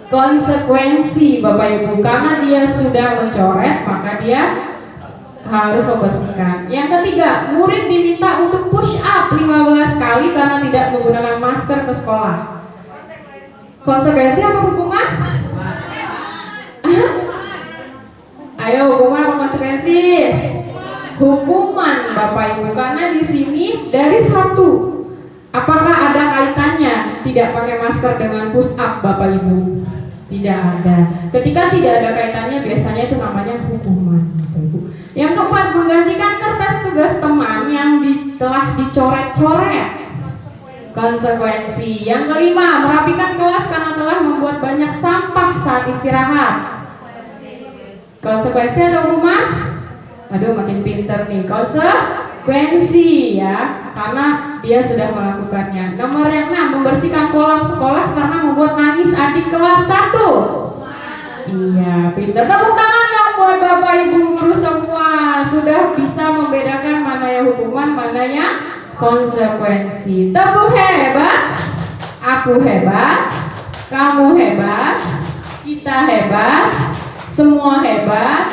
Konsekuensi Bapak Ibu, karena dia sudah mencoret maka dia harus membersihkan. Yang ketiga, murid diminta untuk push up 15 kali karena tidak menggunakan masker ke sekolah. Konsekuensi apa hukuman? Ayo, hukuman apa konsekuensi? Hukuman Bapak Ibu, karena di sini dari 1. Apakah ada kaitannya tidak pakai masker dengan push up Bapak Ibu? Tidak ada. Ketika tidak ada kaitannya biasanya itu namanya hukuman Bapak Ibu. Yang keempat, menggantikan kertas tugas teman yang telah dicoret-coret. Konsekuensi. Yang kelima, merapikan kelas karena telah membuat banyak sampah saat istirahat. Konsekuensi atau hukuman? Aduh, makin pinter nih. Konsekuensi ya, karena dia sudah melakukannya. Nomor yang 6, membersihkan kolam sekolah karena membuat nangis adik kelas 1. Iya, pinter. Tepuk tangan dong buat Bapak Ibu guru semua. Sudah bisa membedakan mana yang hukuman, mana yang konsekuensi. Tepuk hebat. Aku hebat. Kamu hebat. Kita hebat. Semua hebat.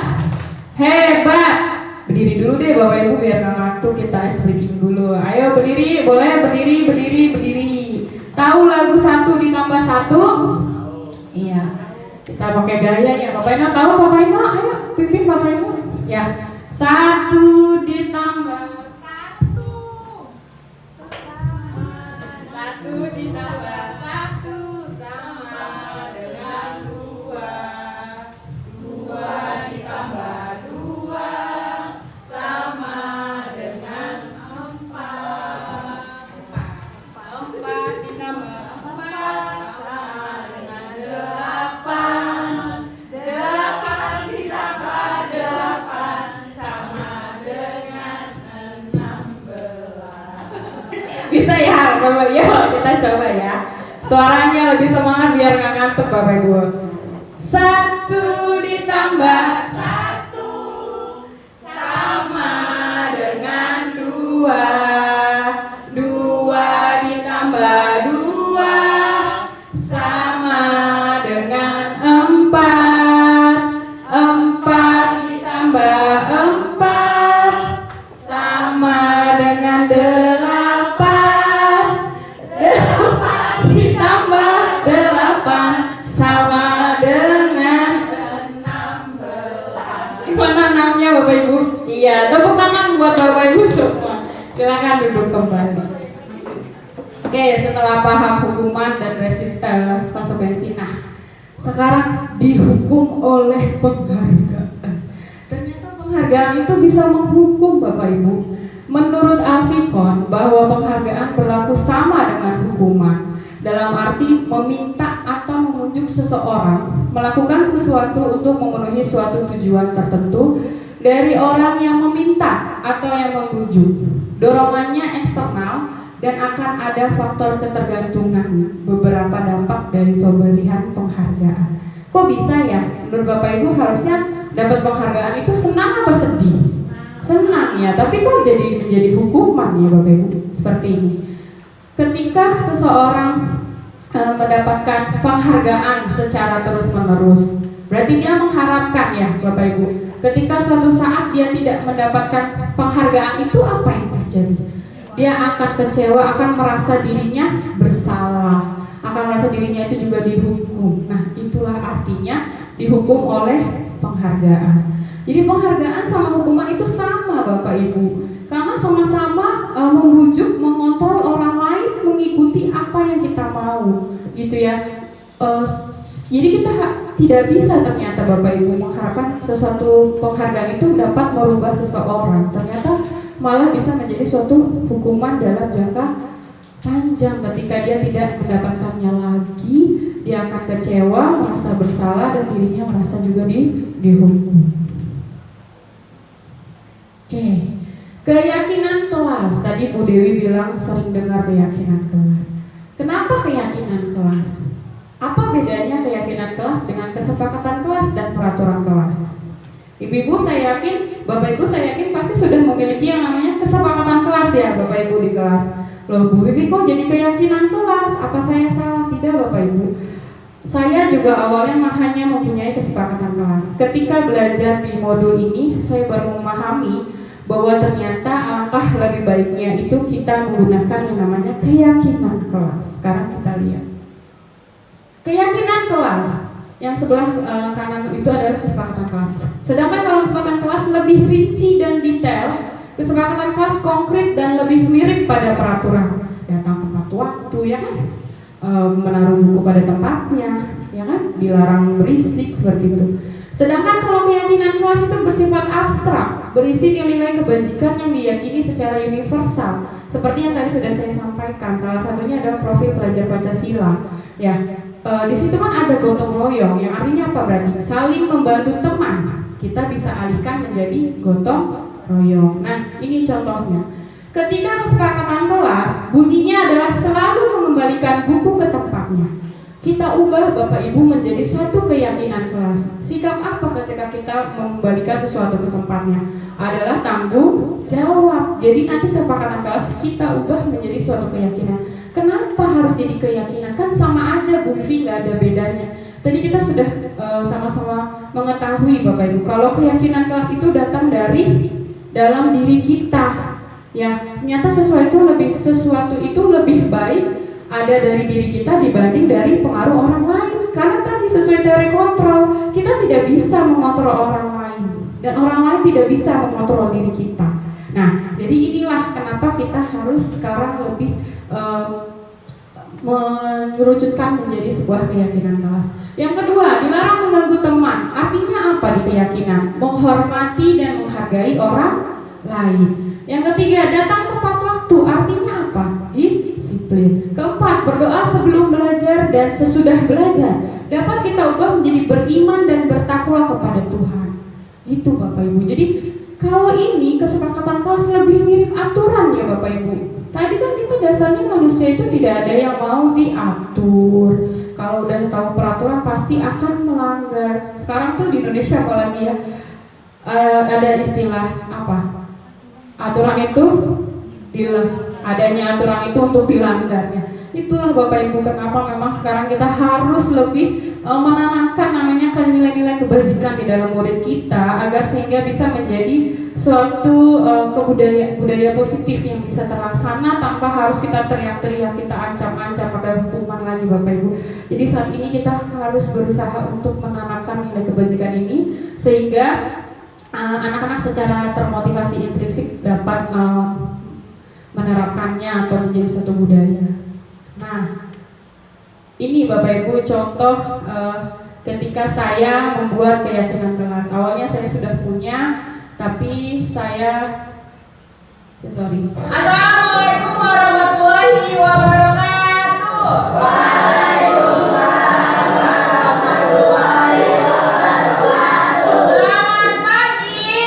Hebat. Berdiri dulu deh Bapak Ibu biar gak ngantuk, kita ice breaking dulu. Ayo berdiri, boleh berdiri. Tahu lagu 1 ditambah 1? Iya. Kita pakai gaya ya Bapak Ibu. Tahu Bapak Ibu? Ayo pimpin Bapak Ibu. Ya. 1 ditambah 1. 1 ditambah 1 sama dengan 2. 2 ditambah 2 sama dengan 4. 4 ditambah 4 sama dengan 8. 8 ditambah 8 sama dengan 16. Bisa ya Bapak? Yuk kita coba ya. Suaranya lebih semangat biar gak ngantuk Bapak Ibu. 1 ditambah 1 sama dengan 2. 2 ditambah 2 sama dengan 4. Bapak Ibu? Iya, tepuk tangan buat Bapak Ibu semua. Silakan duduk kembali. Oke, setelah paham hukuman dan konsekuensi, nah sekarang dihukum oleh penghargaan. Ternyata penghargaan itu bisa menghukum Bapak Ibu. Menurut Alfikon bahwa penghargaan berlaku sama dengan hukuman, dalam arti meminta atau menunjuk seseorang melakukan sesuatu untuk memenuhi suatu tujuan tertentu dari orang yang meminta atau yang membujuk. Dorongannya eksternal dan akan ada faktor ketergantungan. Beberapa dampak dari pemberian penghargaan. Kok bisa ya? Menurut Bapak Ibu harusnya dapat penghargaan itu senang apa sedih? Senang ya, tapi kok jadi menjadi hukuman ya Bapak Ibu? Seperti ini. Ketika seseorang mendapatkan penghargaan secara terus-menerus, berarti dia mengharapkan ya Bapak Ibu. Ketika suatu saat dia tidak mendapatkan penghargaan itu, apa yang terjadi? Dia akan kecewa, akan merasa dirinya bersalah, akan merasa dirinya itu juga dihukum. Nah, itulah artinya dihukum oleh penghargaan. Jadi penghargaan sama hukuman itu sama Bapak Ibu, karena sama-sama membujuk, mengontrol orang lain mengikuti apa yang kita mau, gitu ya. Jadi kita tidak bisa ternyata Bapak Ibu mengharapkan sesuatu penghargaan itu dapat merubah seseorang. Ternyata malah bisa menjadi suatu hukuman dalam jangka panjang. Ketika dia tidak mendapatkannya lagi, dia akan kecewa, merasa bersalah, dan dirinya merasa juga dihukum. Oke, keyakinan kelas. Tadi Bu Dewi bilang sering dengar keyakinan kelas. Kenapa keyakinan kelas? Apa bedanya keyakinan kelas dengan kesepakatan kelas dan peraturan kelas? Ibu-ibu saya yakin, Bapak Ibu saya yakin pasti sudah memiliki yang namanya kesepakatan kelas ya Bapak Ibu di kelas. Loh Bu Bibi kok jadi keyakinan kelas? Apa saya salah? Tidak Bapak Ibu. Saya juga awalnya hanya mempunyai kesepakatan kelas. Ketika belajar di modul ini, saya baru memahami bahwa ternyata alangkah lebih baiknya itu kita menggunakan yang namanya keyakinan kelas. Sekarang kita lihat. Keyakinan kelas yang sebelah kanan itu adalah kesepakatan kelas. Sedangkan kalau kesepakatan kelas lebih rinci dan detail, kesepakatan kelas konkret dan lebih mirip pada peraturan. Datang tepat waktu, ya kan? Menaruh buku pada tempatnya, ya kan? Dilarang berisik seperti itu. Sedangkan kalau keyakinan kelas itu bersifat abstrak, berisi nilai-nilai kebajikan yang diyakini secara universal. Seperti yang tadi sudah saya sampaikan, salah satunya adalah profil pelajar Pancasila. Ya. Di situ kan ada gotong royong, yang artinya apa berarti? Saling membantu teman. Kita bisa alihkan menjadi gotong royong. Nah, ini contohnya. Ketika kesepakatan kelas, bunyinya adalah selalu mengembalikan buku ke tempatnya. Kita ubah Bapak Ibu menjadi suatu keyakinan kelas. Sikap apa ketika kita mengembalikan sesuatu ke tempatnya? Adalah tanggung jawab. Jadi nanti kesepakatan kelas kita ubah menjadi suatu keyakinan. Kenapa harus jadi keyakinan? Kan sama aja Bu Vivi, nggak ada bedanya. Tadi kita sudah sama-sama mengetahui Bapak Ibu, kalau keyakinan kelas itu datang dari dalam diri kita. Ya, ternyata sesuatu itu lebih baik ada dari diri kita dibanding dari pengaruh orang lain. Karena tadi sesuai teori kontrol, kita tidak bisa mengontrol orang lain, dan orang lain tidak bisa mengontrol diri kita. Nah, jadi inilah kenapa kita harus sekarang lebih mengerucutkan menjadi sebuah keyakinan kelas. Yang kedua, dilarang mengganggu teman. Artinya apa di keyakinan? Menghormati dan menghargai orang lain. Yang ketiga, datang tepat waktu. Artinya apa? Disiplin. Keempat, berdoa sebelum belajar dan sesudah belajar. Dapat kita ubah menjadi beriman dan bertakwa kepada Tuhan. Gitu Bapak Ibu. Jadi kalau ini kesepakatan kelas lebih mirip aturan ya Bapak Ibu. Tadi kan kita dasarnya manusia itu tidak ada yang mau diatur. Kalau udah tahu peraturan pasti akan melanggar. Sekarang tuh di Indonesia apalagi ya, ada istilah apa? Aturan itu adanya aturan itu untuk dilanggarnya. Itulah Bapak Ibu kenapa memang sekarang kita harus lebih menanamkan namanya kan nilai-nilai kebajikan di dalam murid kita, agar sehingga bisa menjadi suatu budaya positif yang bisa terlaksana tanpa harus kita teriak-teriak, kita ancam-ancam pakai hukuman lagi Bapak Ibu. Jadi saat ini kita harus berusaha untuk menanamkan nilai kebajikan ini sehingga anak-anak secara termotivasi intrinsik dapat menerapkannya atau menjadi suatu budaya. Nah, ini Bapak Ibu contoh ketika saya membuat keyakinan kelas. Awalnya saya sudah punya, tapi saya Assalamualaikum warahmatullahi wabarakatuh. Selamat pagi.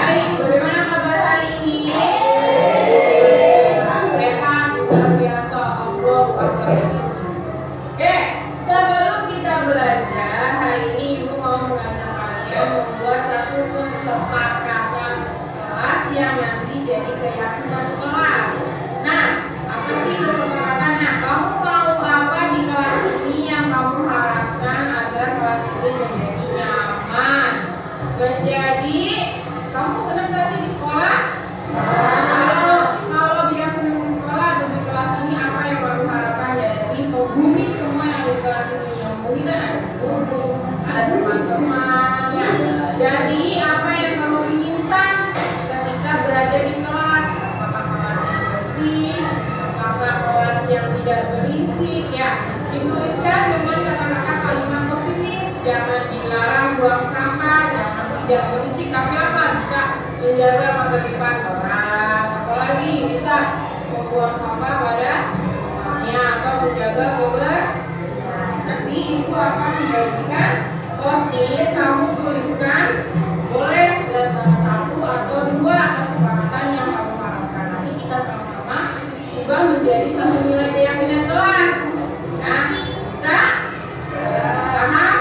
Baik, bagaimana kabar hari ini? Sehat, luar biasa, Allah Akbar. Oke, sebelum kita belajar, hari ini Ibu mau mengajak kalian membuat satu kesepakatan kelas yang nanti jadi keyakinan kelas. Nah, apa sih kesepakatannya? Kamu mau apa di kelas ini yang kamu harapkan agar kelas ini menjadi nyaman? Menjadi, kamu senang gak sih di sekolah? Kalau dia senang di sekolah atau di kelas ini, apa yang kamu harapkan? Jadi menghubungi semua yang di kelas ini. Yang menghubungi kan ada guru, ada teman-teman ya. Jadi apa yang kamu inginkan ketika berada di kelas? Apakah kelas yang bersih? Apakah kelas yang tidak berisik? Ya, dituliskan dengan kata-kata kalimat positif. Jangan dilarang buang sampah, jangan tidak berisik, tapi apa? Bisa menjaga ketertiban kelas. Apalagi bisa membuang sampah pada tempatnya atau menjaga kebersihan. Nanti Ibu akan membagikan post-it, kamu tuliskan boleh salah satu atau dua kesepakatan yang kamu harapkan. Nanti kita sama-sama ubah menjadi satu nilai keyakinan kelas. Nah, bisa? Paham?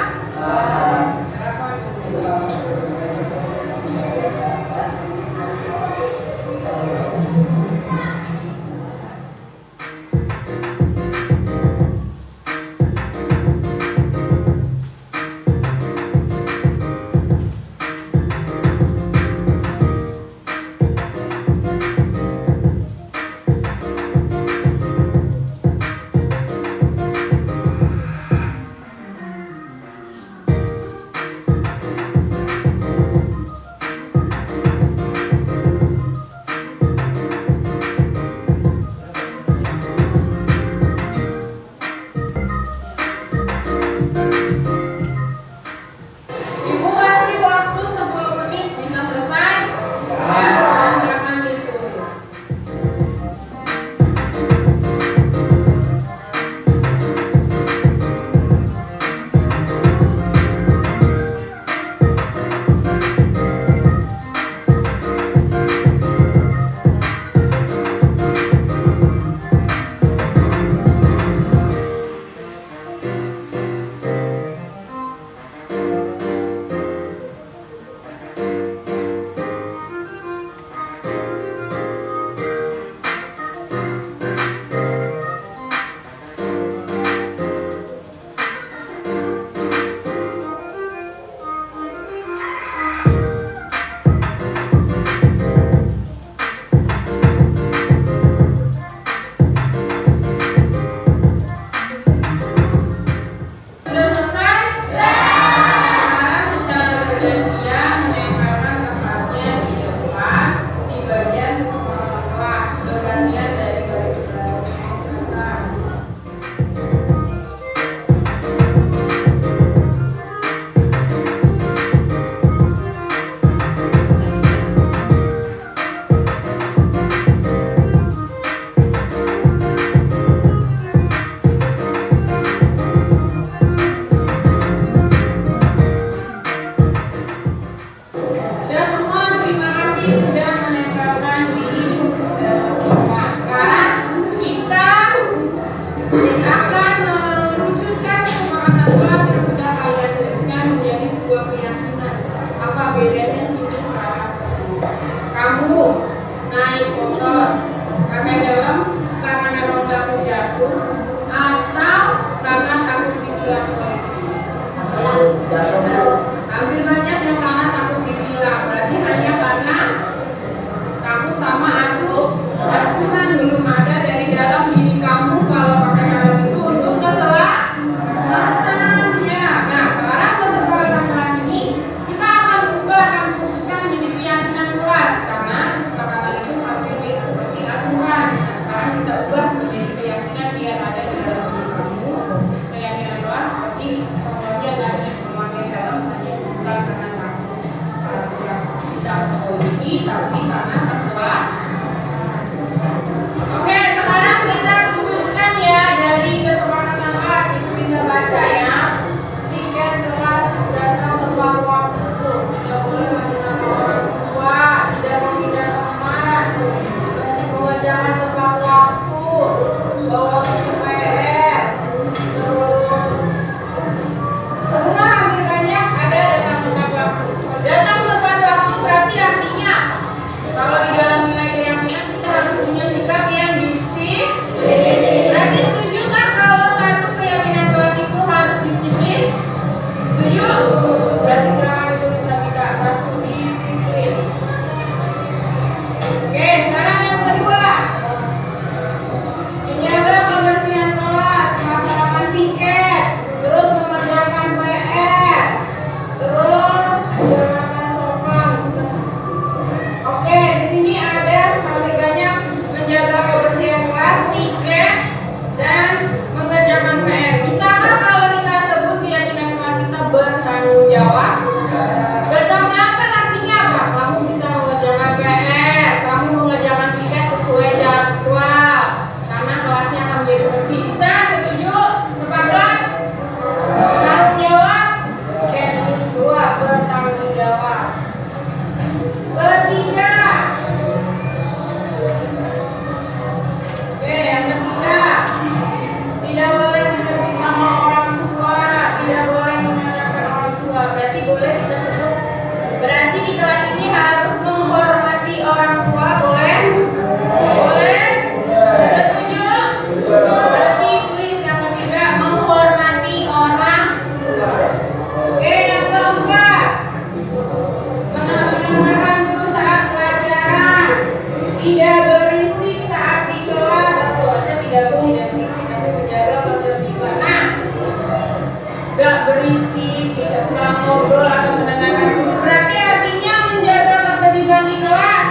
ngobrol atau mendengarkan guru. Berarti artinya menjaga ketertiban di kelas.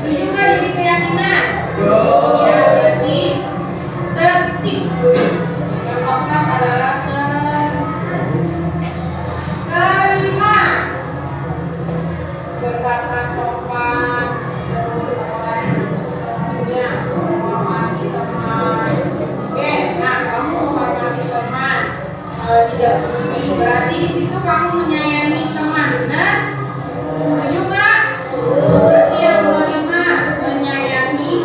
Setuju nggak jadi keyakinan? Ya, berarti tertib. Yang keempat adalah kelima, berkata sopan, terus punya menghormati teman. Oke, nah kamu menghormati teman, tidak bully. Berarti di situ kamu menyayangi teman, benar? Setuju nggak? Berarti yang kelima menyayangi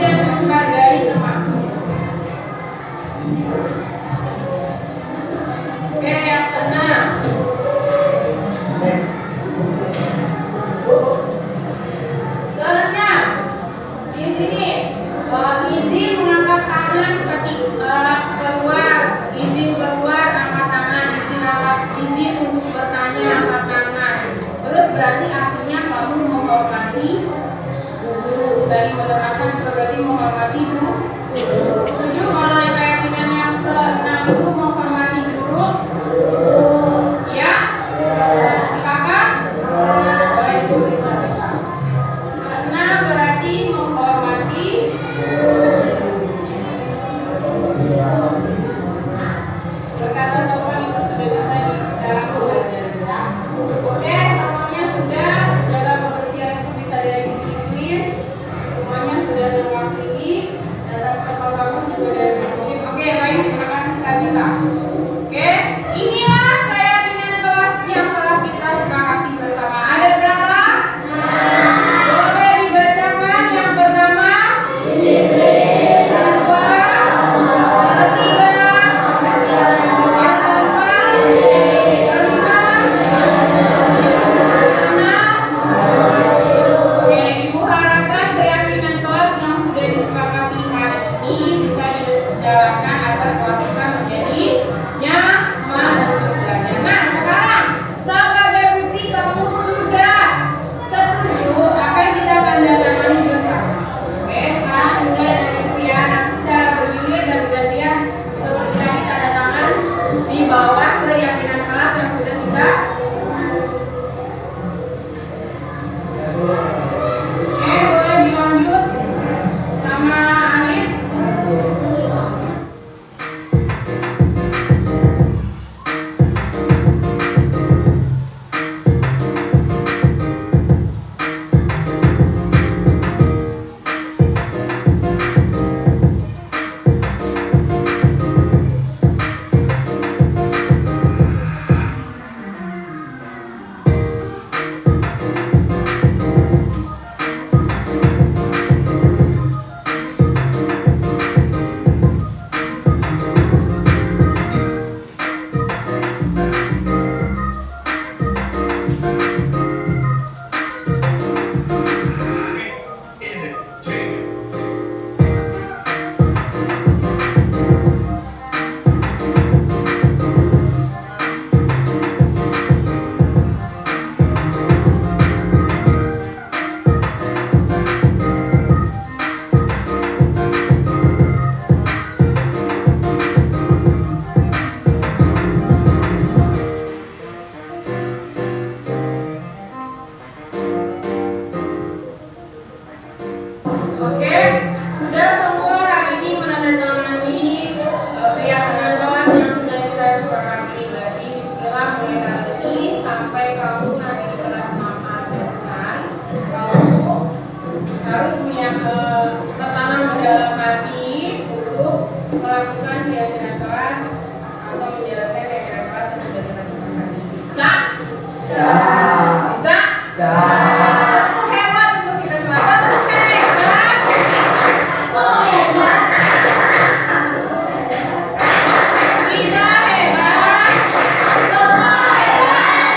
dan menghargai teman. Oke, yang keenam. Keenam, di sini izin mengangkat tangan ketika keluar, izin keluar angkat tangan, izin untuk bertanya angkat tangan. Terus berarti artinya kamu menghormati guru, dari mendengarkan juga berarti menghormati guru. Setuju kalau yang keyakinan yang keenam itu menghormati guru? Ya? Silakan. Boleh ditulis saja. Keenam berarti menghormati berkata sopan itu sudah bisa dicara belajar ya. Oke, semuanya sudah. Jaga kebersihan itu bisa dari disiplin. Semuanya sudah terwakili. Data protokol kamu juga dari disiplin. Oke, baik, terima kasih Sabita. Oke, inilah keyakinan kelas yang telah kita sepakati bersama. Ada berapa? Boleh dibacakan yang pertama, kedua, ketiga, yang keempat, kelima, keenam. Oke, Ibu harapkan keyakinan kelas yang sudah disepakati hari ini bisa dijalankan agar kelas kita menjadi nyaman untuk belajar. Nah, sekarang sebagai bukti kamu sudah setuju, akan kita tanda tangani bersama. Oke, sekarang mulai dari Ibu ya, nanti secara bergilir dan bergantian seperti tadi tanda tangan di bawah keyakinan kelas yang sudah kita. Oke, boleh dilanjut sama Alif. Oke, sudah semua hari ini menandatangani keyakinan kelas yang sudah kita sepakati. Berarti bismillah mulai hari ini sampai kamu nanti di kelas 6A selesai. Kamu harus punya ketanam dalam hati untuk melakukan keyakinan kelas atau menjalankan keyakinan kelas yang sudah kita sepakati. Bisa? Bisa? Tentu hebat untuk kita semua. Tentu hebat. Kita hebat. Semua hebat.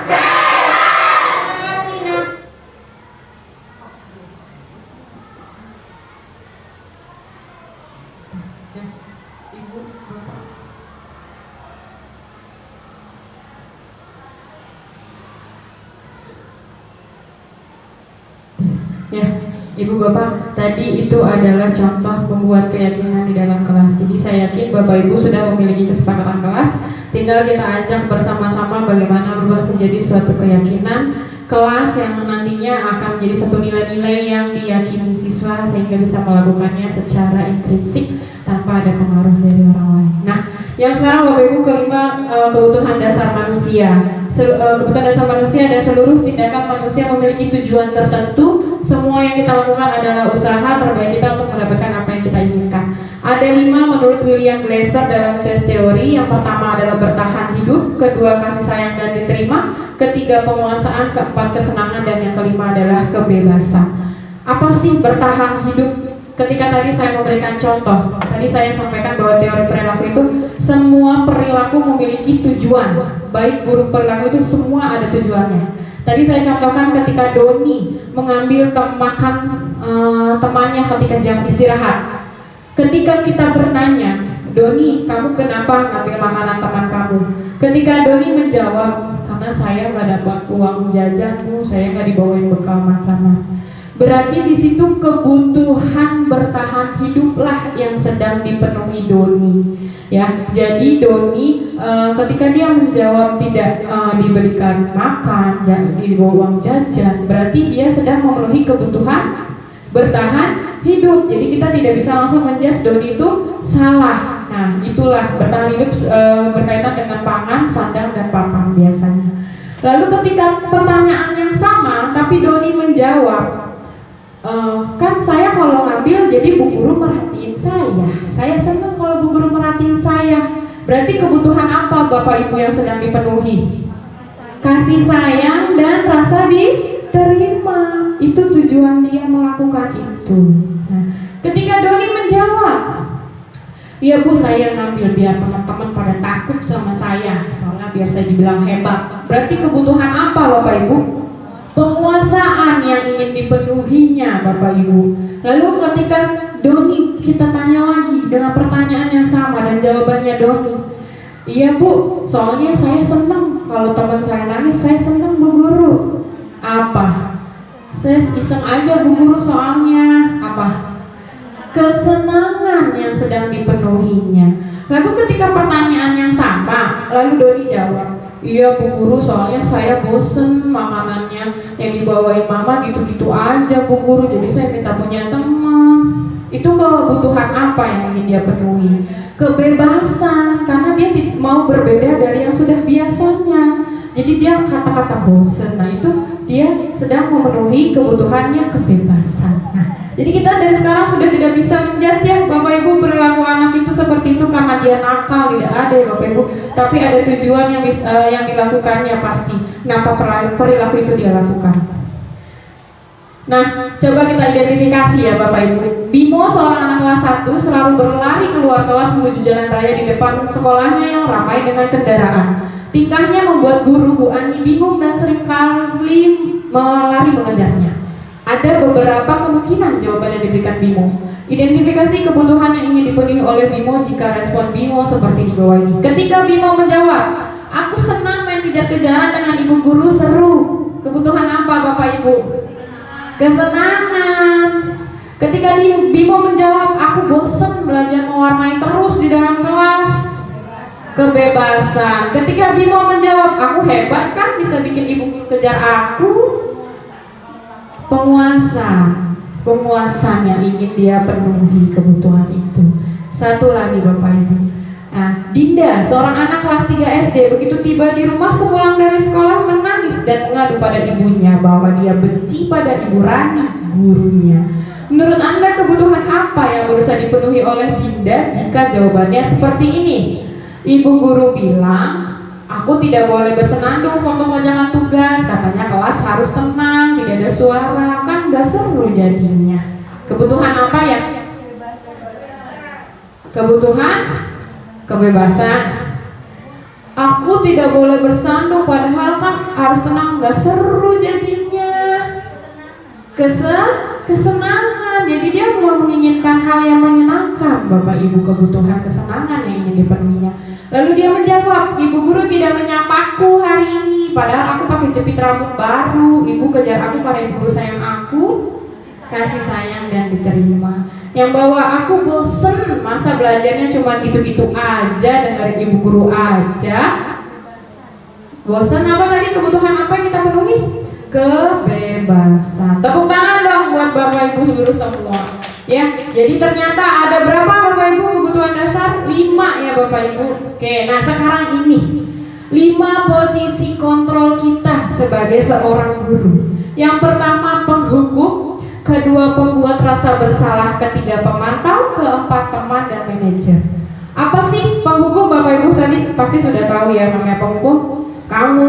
Terima kasih, Nak. Ibu, Bapak. Ya, Ibu Bapak, tadi itu adalah contoh pembuat keyakinan di dalam kelas. Jadi saya yakin Bapak Ibu sudah memiliki kesepakatan kelas. Tinggal kita ajak bersama-sama bagaimana berubah menjadi suatu keyakinan kelas yang nantinya akan menjadi suatu nilai-nilai yang diyakini siswa sehingga bisa melakukannya secara intrinsik tanpa ada pengaruh dari orang lain. Nah, yang sekarang Bapak Ibu kelima, kebutuhan dasar manusia. Kebutuhan dasar manusia dan seluruh tindakan manusia memiliki tujuan tertentu. Semua yang kita lakukan adalah usaha terbaik kita untuk mendapatkan apa yang kita inginkan. Ada 5 menurut William Glasser dalam choice theory. Yang pertama adalah bertahan hidup, kedua kasih sayang dan diterima, ketiga penguasaan, keempat kesenangan, dan yang kelima adalah kebebasan. Apa sih bertahan hidup? Ketika tadi saya memberikan contoh, tadi saya sampaikan bahwa teori perilaku itu semua perilaku memiliki tujuan, baik buruk perilaku itu semua ada tujuannya. Tadi saya contohkan ketika Doni mengambil makan temannya ketika jam istirahat. Ketika kita bertanya, Doni, kamu kenapa ngambil makanan teman kamu? Ketika Doni menjawab, karena saya nggak dapat uang jajan, saya nggak dibawain bekal makanan. Berarti di situ kebutuhan bertahan hiduplah yang sedang dipenuhi Doni. Ya, jadi Doni ketika dia menjawab tidak diberikan makan, dibawa uang jajan, berarti dia sedang memenuhi kebutuhan bertahan hidup. Jadi kita tidak bisa langsung menjudge Doni itu salah. Nah, itulah bertahan hidup berkaitan dengan pangan, sandang, dan papan biasanya. Lalu ketika pertanyaan yang sama, tapi Doni menjawab, kan saya kalau ngambil jadi Bu Guru merhatiin saya senang kalau Bu Guru merhatiin saya. Berarti kebutuhan apa Bapak Ibu yang sedang dipenuhi? Kasih sayang dan rasa diterima. Itu tujuan dia melakukan itu. Nah, ketika Doni menjawab, iya Bu, saya ngambil biar teman-teman pada takut sama saya, soalnya biar saya dibilang hebat. Berarti kebutuhan apa Bapak Ibu? Penguasaan yang ingin dipenuhinya Bapak Ibu. Lalu ketika Doni kita tanya lagi dengan pertanyaan yang sama dan jawabannya Doni, iya Bu, soalnya saya senang kalau teman saya nangis, saya senang Bu Guru. Apa? Saya iseng aja Bu Guru, soalnya apa? Kesenangan yang sedang dipenuhinya. Lalu ketika pertanyaan yang sama, lalu Doni jawab, iya Bu Guru, soalnya saya bosen makanannya yang dibawain Mama gitu-gitu aja Bu Guru, jadi saya minta punya teman. Itu kebutuhan apa yang ingin dia penuhi? Kebebasan, karena dia mau berbeda dari yang sudah biasanya. Jadi dia kata-kata bosen, nah itu dia sedang memenuhi kebutuhannya kebebasan. Nah, jadi kita dari sekarang sudah tidak bisa menjudge ya Bapak Ibu perilaku anak itu seperti itu karena dia nakal, tidak ada ya Bapak Ibu. Tapi ada tujuan yang dilakukannya pasti. Kenapa perilaku itu dia lakukan? Nah, coba kita identifikasi ya Bapak Ibu. Bimo, seorang anak kelas 1, selalu berlari keluar kelas menuju jalan raya di depan sekolahnya yang ramai dengan kendaraan. Tingkahnya membuat guru Bu Ani bingung dan seringkali melari mengejarnya. Ada beberapa kemungkinan jawaban yang diberikan Bimo. Identifikasi kebutuhan yang ingin dipenuhi oleh Bimo jika respon Bimo seperti di bawah ini. Ketika Bimo menjawab, aku senang main kejar-kejaran dengan ibu guru, seru. Kebutuhan apa Bapak Ibu? Kesenangan. Ketika Bimo menjawab, aku bosen belajar mewarnai terus di dalam kelas. Kebebasan. Ketika Bimo menjawab, aku hebat kan bisa bikin ibu guru kejar aku. Penguasaan yang ingin dia penuhi kebutuhan itu. Satu lagi Bapak Ibu. Nah, Dinda, seorang anak kelas 3 SD, begitu tiba di rumah sepulang dari sekolah menangis dan mengadu pada ibunya bahwa dia benci pada Ibu Rani, gurunya. Menurut Anda kebutuhan apa yang berusaha dipenuhi oleh Dinda jika jawabannya seperti ini? Ibu guru bilang, aku tidak boleh bersenandung waktu mengerjakan tugas, katanya kelas harus tenang, tidak ada suara, kan gak seru jadinya. Kebutuhan apa ya? Kebutuhan kebebasan. Aku tidak boleh bersandung, padahal kan harus tenang, gak seru jadinya. Kesenangan. Jadi dia mau menginginkan hal yang menyenangkan Bapak Ibu, kebutuhan kesenangan yang ingin dipenuhinya. Lalu dia menjawab, ibu guru tidak menyapaku hari ini, padahal aku pakai jepit rambut baru. Ibu kejar aku karena ibu guru sayang aku. kasih sayang dan diterima. Yang bawa aku bosen, masa belajarnya cuma gitu-gitu aja, dengerin ibu guru aja. Bosan apa tadi, kebutuhan apa yang kita penuhi? Kebebasan. Tepuk tangan dong buat Bapak Ibu guru semua. Ya, jadi ternyata ada berapa Bapak Ibu kebutuhan dasar? 5 ya Bapak Ibu. Oke, nah sekarang ini 5 posisi kontrol kita sebagai seorang guru. Yang pertama penghukum, kedua pembuat rasa bersalah, ketiga pemantau, keempat teman dan manajer. Apa sih penghukum Bapak Ibu tadi? Pasti sudah tahu ya namanya penghukum. Kamu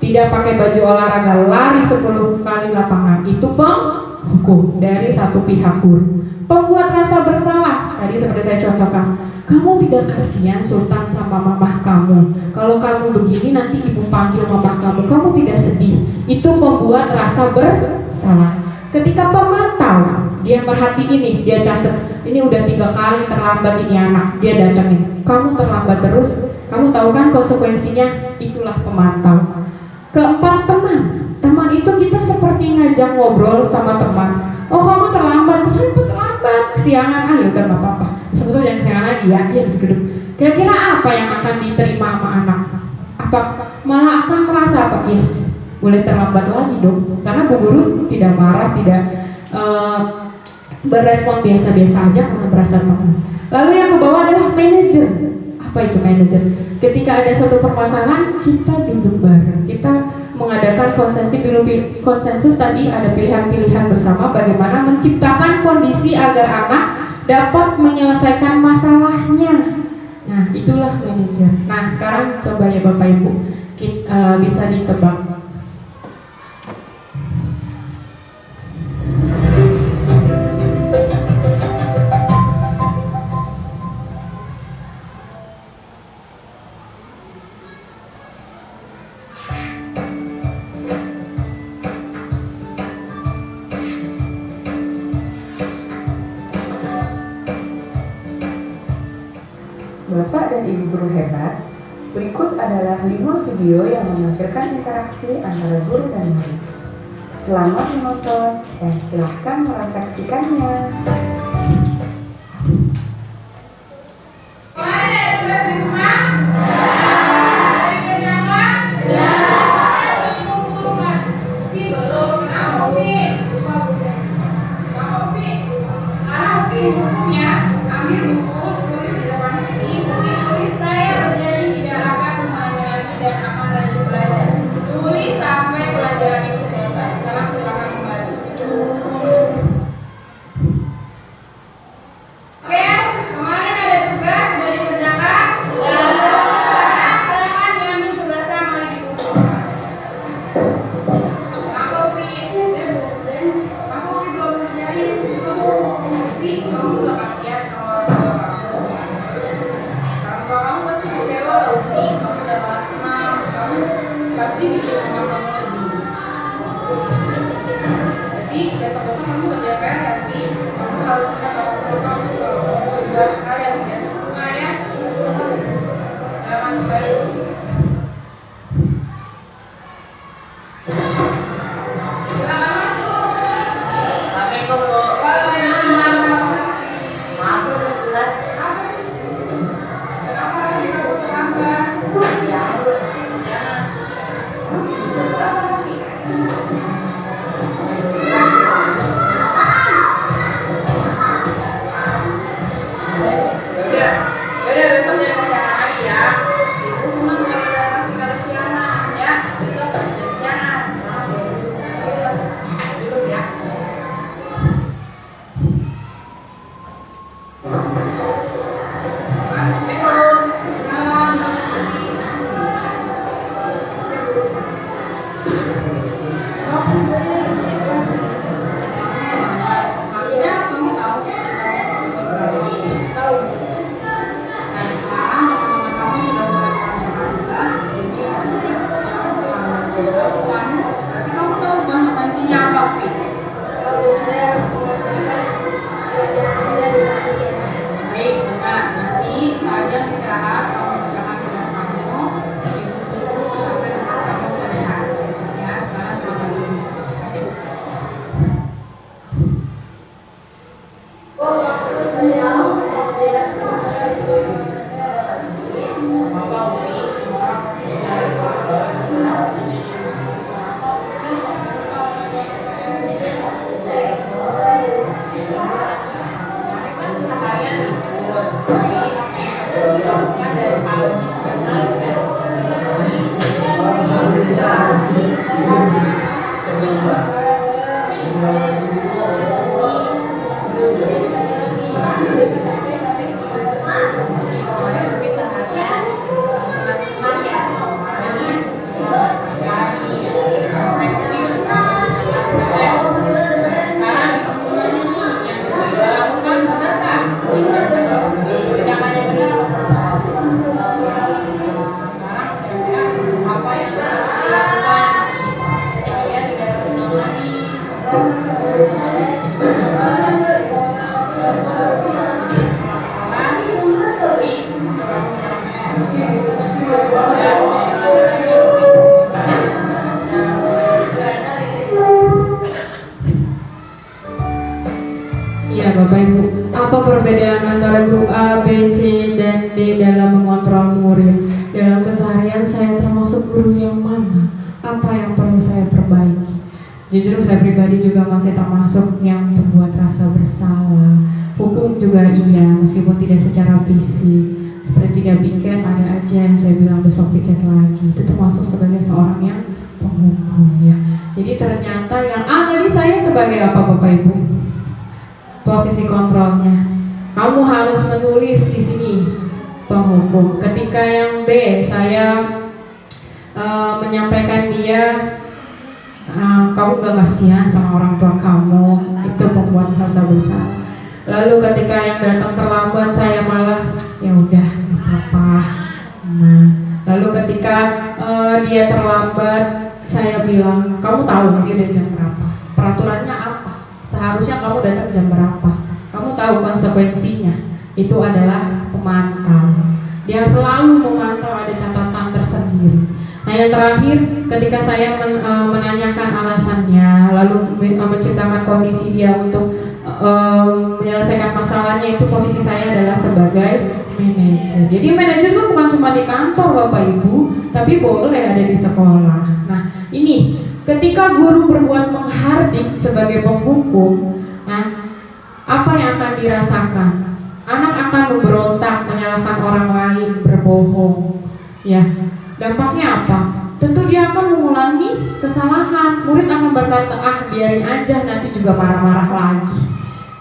tidak pakai baju olahraga lari 10 kali lapangan, itu penghukum dari satu pihak guru. Pembuat rasa bersalah, tadi seperti saya contohkan, kamu tidak kasihan Sultan sama mamah kamu. Kalau kamu begini nanti ibu panggil mamah kamu, kamu tidak sedih. Itu pembuat rasa bersalah. Ketika pemantau, dia merhatiin nih, dia catat, ini udah 3 kali terlambat ini anak, dia datangin, kamu terlambat terus, kamu tahu kan konsekuensinya, itulah pemantau. Keempat teman, teman itu kita seperti ngajak ngobrol sama teman. Oh kamu terlambat, kenapa terlambat? Kesiangan, ya udah nggak apa-apa. Sebetulnya jangan kesiangan lagi ya, iya duduk-duduk. Kira-kira apa yang akan diterima sama anak? Apa malah akan merasa apa? Yes, boleh terlambat lagi dong. Karena bu guru tidak marah, tidak berespon biasa-biasa aja karena berasa teman. Lalu yang ke bawah adalah manajer. Apa itu manajer? Ketika ada suatu permasalahan, kita duduk bareng, kita mengadakan konsensus tadi, ada pilihan-pilihan bersama bagaimana menciptakan kondisi agar anak dapat menyelesaikan masalahnya. Nah, itulah manajer. Nah, sekarang coba ya Bapak Ibu, bisa ditebak. Bapak dan Ibu guru hebat, berikut adalah 5 video yang menampilkan interaksi antara guru dan murid. Selamat menonton dan silakan merefleksikannya. Kamu gak kasihan sama Bapak Ibu, apa perbedaan antara guru A, B, C, dan D dalam mengontrol murid? Dalam keseharian saya termasuk guru yang mana? Apa yang perlu saya perbaiki? Jujur saya pribadi juga masih termasuk yang membuat rasa bersalah. Hukum juga iya, meskipun tidak secara fisik. Seperti tidak piket, ada aja yang saya bilang besok piket lagi. Itu termasuk sebagai seorang yang penghukum ya. Jadi ternyata yang A tadi saya sebagai apa Bapak Ibu? Posisi kontrolnya. Kamu harus menulis di sini penghukum. Ketika yang B saya menyampaikan dia kamu gak kasihan sama orang tua kamu, itu pembuat rasa bersalah. Lalu ketika yang datang terlambat saya malah ya udah nggak apa-apa. Nah, lalu ketika dia terlambat saya bilang kamu tahu dia udah jam berapa? Peraturannya apa? Seharusnya kamu datang jam berapa? Kamu tahu konsekuensinya? Itu adalah pemantau. Dia selalu memantau, ada catatan tersendiri. Nah yang terakhir ketika saya menanyakan alasannya, lalu menciptakan kondisi dia untuk menyelesaikan masalahnya, itu posisi saya adalah sebagai manajer. Jadi manajer itu bukan cuma di kantor Bapak Ibu, tapi boleh ada di sekolah. Nah ini ketika guru berbuat menghardik sebagai penghukum, nah apa yang akan dirasakan? Anak akan memberontak, menyalahkan orang lain, berbohong. Ya, dampaknya apa? Tentu dia akan mengulangi kesalahan. Murid akan berkata, biarin aja, nanti juga marah-marah lagi.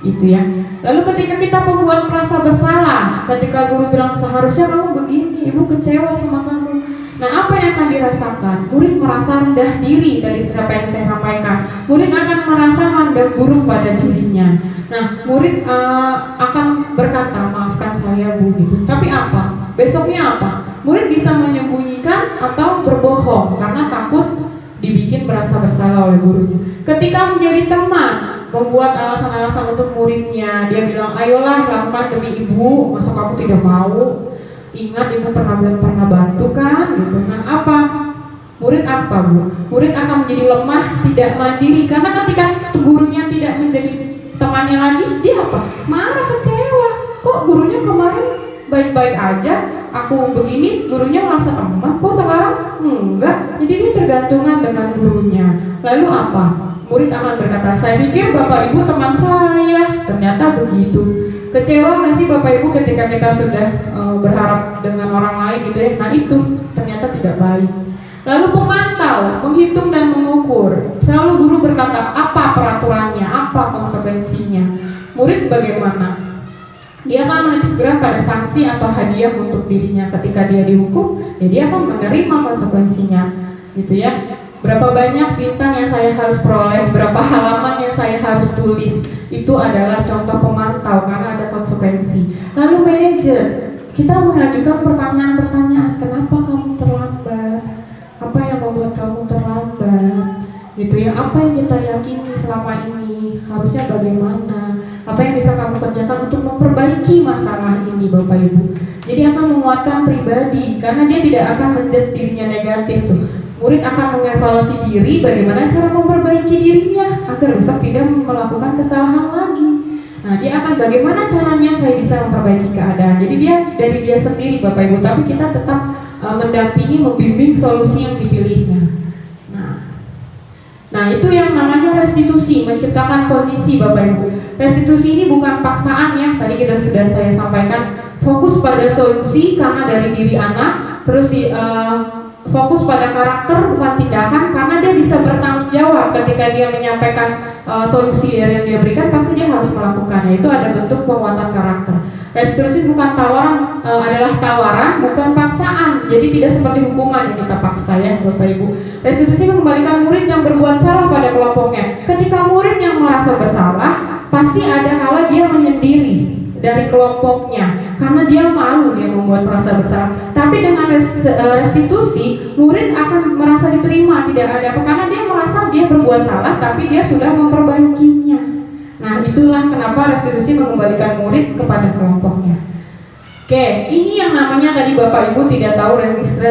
Itu ya. Lalu ketika kita membuat merasa bersalah, ketika guru bilang seharusnya kamu begini, ibu kecewa sama kamu. Nah apa yang akan dirasakan? Murid merasa rendah diri, tadi apa yang saya sampaikan. Murid akan merasa mandang buruk pada dirinya. Nah murid akan berkata maafkan saya Bu gitu. Tapi apa? Besoknya apa? Murid bisa menyembunyikan atau berbohong karena takut dibikin merasa bersalah oleh gurunya. Ketika menjadi teman, membuat alasan-alasan untuk muridnya, dia bilang ayolah lakukan demi ibu, masa kamu tidak mau? Ingat ibu pernah bantu kan gitu. Nah apa? Murid apa Bu? Murid akan menjadi lemah, tidak mandiri karena ketika gurunya tidak menjadi temannya lagi, dia apa? Marah, kecewa. Kok gurunya kemarin baik-baik aja, aku begini, gurunya merasa teman, kok sekarang enggak? Jadi dia tergantungan dengan gurunya. Lalu apa? Murid akan berkata, saya pikir Bapak Ibu teman saya, ternyata begitu. Kecewa nggak sih Bapak Ibu ketika kita sudah berharap dengan orang lain gitu ya? Nah itu ternyata tidak baik. Lalu pemantau, menghitung dan mengukur. Selalu guru berkata, apa peraturannya, apa konsekuensinya. Murid bagaimana? Dia akan menitipkan pada sanksi atau hadiah untuk dirinya. Ketika dia dihukum, ya dia akan menerima konsekuensinya, gitu ya. Berapa banyak bintang yang saya harus peroleh, berapa halaman yang saya harus tulis, itu adalah contoh pemantau karena ada konsekuensi. Lalu manajer, kita mengajukan pertanyaan-pertanyaan, kenapa kamu terlambat? Apa yang membuat kamu terlambat? Gitu ya, apa yang kita yakini selama ini? Harusnya bagaimana? Apa yang bisa kamu kerjakan untuk memperbaiki masalah ini Bapak Ibu? Jadi akan menguatkan pribadi, karena dia tidak akan menjudge dirinya negatif tuh. Murid akan mengevaluasi diri bagaimana cara memperbaiki dirinya agar besok tidak melakukan kesalahan lagi. Nah dia akan bagaimana caranya saya bisa memperbaiki keadaan. Jadi dia dari dia sendiri Bapak Ibu, tapi kita tetap mendampingi, membimbing solusi yang dipilihnya. Nah itu yang namanya restitusi, menciptakan kondisi Bapak Ibu. Restitusi ini bukan paksaan ya, tadi sudah saya sampaikan. Fokus pada solusi karena dari diri anak, terus fokus pada karakter bukan tindakan, karena dia bisa bertanggung jawab ketika dia menyampaikan solusi yang dia berikan, pasti dia harus melakukannya. Itu ada bentuk penguatan karakter. Restitusi bukan tawaran, adalah tawaran bukan paksaan. Jadi tidak seperti hukuman yang kita paksa ya Bapak Ibu. Restitusi mengembalikan murid yang berbuat salah pada kelompoknya. Ketika murid yang merasa bersalah, pasti ada kala dia menyendiri dari kelompoknya karena dia malu, dia membuat merasa bersalah. Tapi dengan restitusi, murid akan merasa diterima, tidak ada apa, karena dia merasa dia berbuat salah tapi dia sudah memperbaikinya. Nah itulah kenapa restitusi mengembalikan murid kepada kelompoknya. Oke, ini yang namanya tadi Bapak Ibu tidak tahu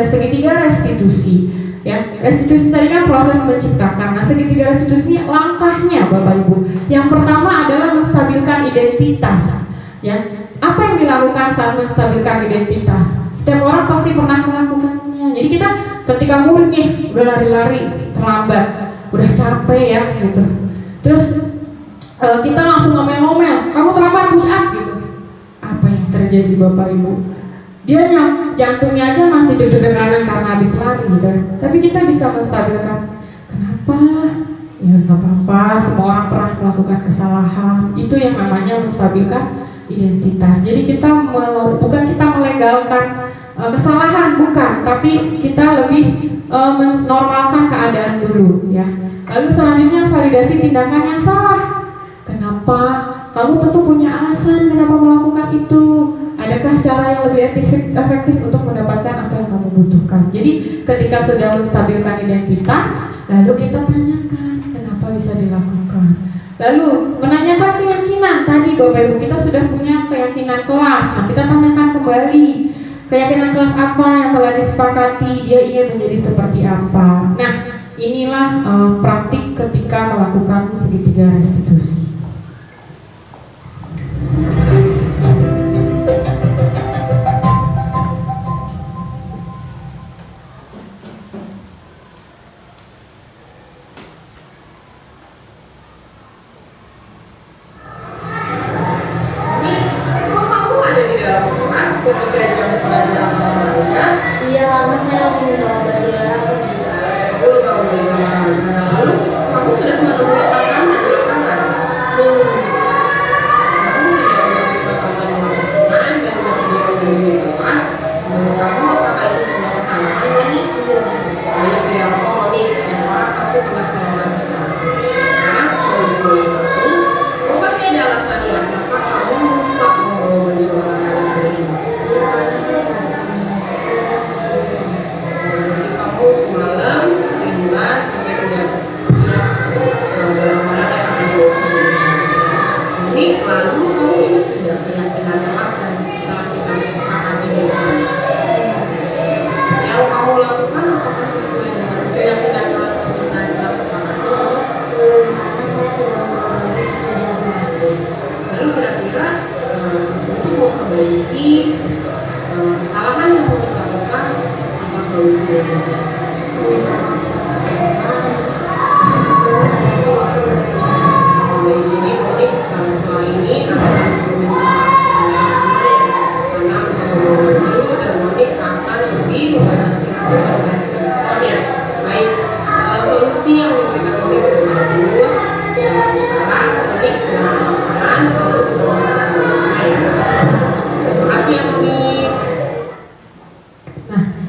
segitiga restitusi. Ya, restitusi tadi kan proses menciptakan. Nah segitiga restitusi langkahnya Bapak Ibu. Yang pertama adalah menstabilkan identitas. Ya, apa yang dilakukan saat menstabilkan identitas? Setiap orang pasti pernah melakukannya. Jadi kita ketika murid nih udah lari-lari terlambat, udah capek ya gitu. Terus kita langsung ngomel-ngomel, kamu terlambat push up gitu. Apa yang terjadi Bapak Ibu? Dia jantungnya aja masih deg-degan karena habis lari gitu. Tapi kita bisa menstabilkan. Kenapa? Ya nggak apa-apa, semua orang pernah melakukan kesalahan. Itu yang namanya menstabilkan identitas. Jadi kita bukan kita melegalkan kesalahan, bukan, tapi kita lebih menormalkan keadaan dulu ya. Lalu selanjutnya validasi tindakan yang salah. Kenapa? Kamu tentu punya alasan kenapa melakukan itu. Adakah cara yang lebih efektif untuk mendapatkan apa yang kamu butuhkan? Jadi ketika sudah menstabilkan identitas, lalu kita tanyakan kenapa bisa dilakukan. Lalu menanyakan keyakinan. Tadi Bapak Ibu kita sudah punya keyakinan kelas. Nah kita tanyakan kembali keyakinan kelas apa yang telah disepakati, dia ingin menjadi seperti apa. Nah inilah praktik ketika melakukan segitiga restitusi.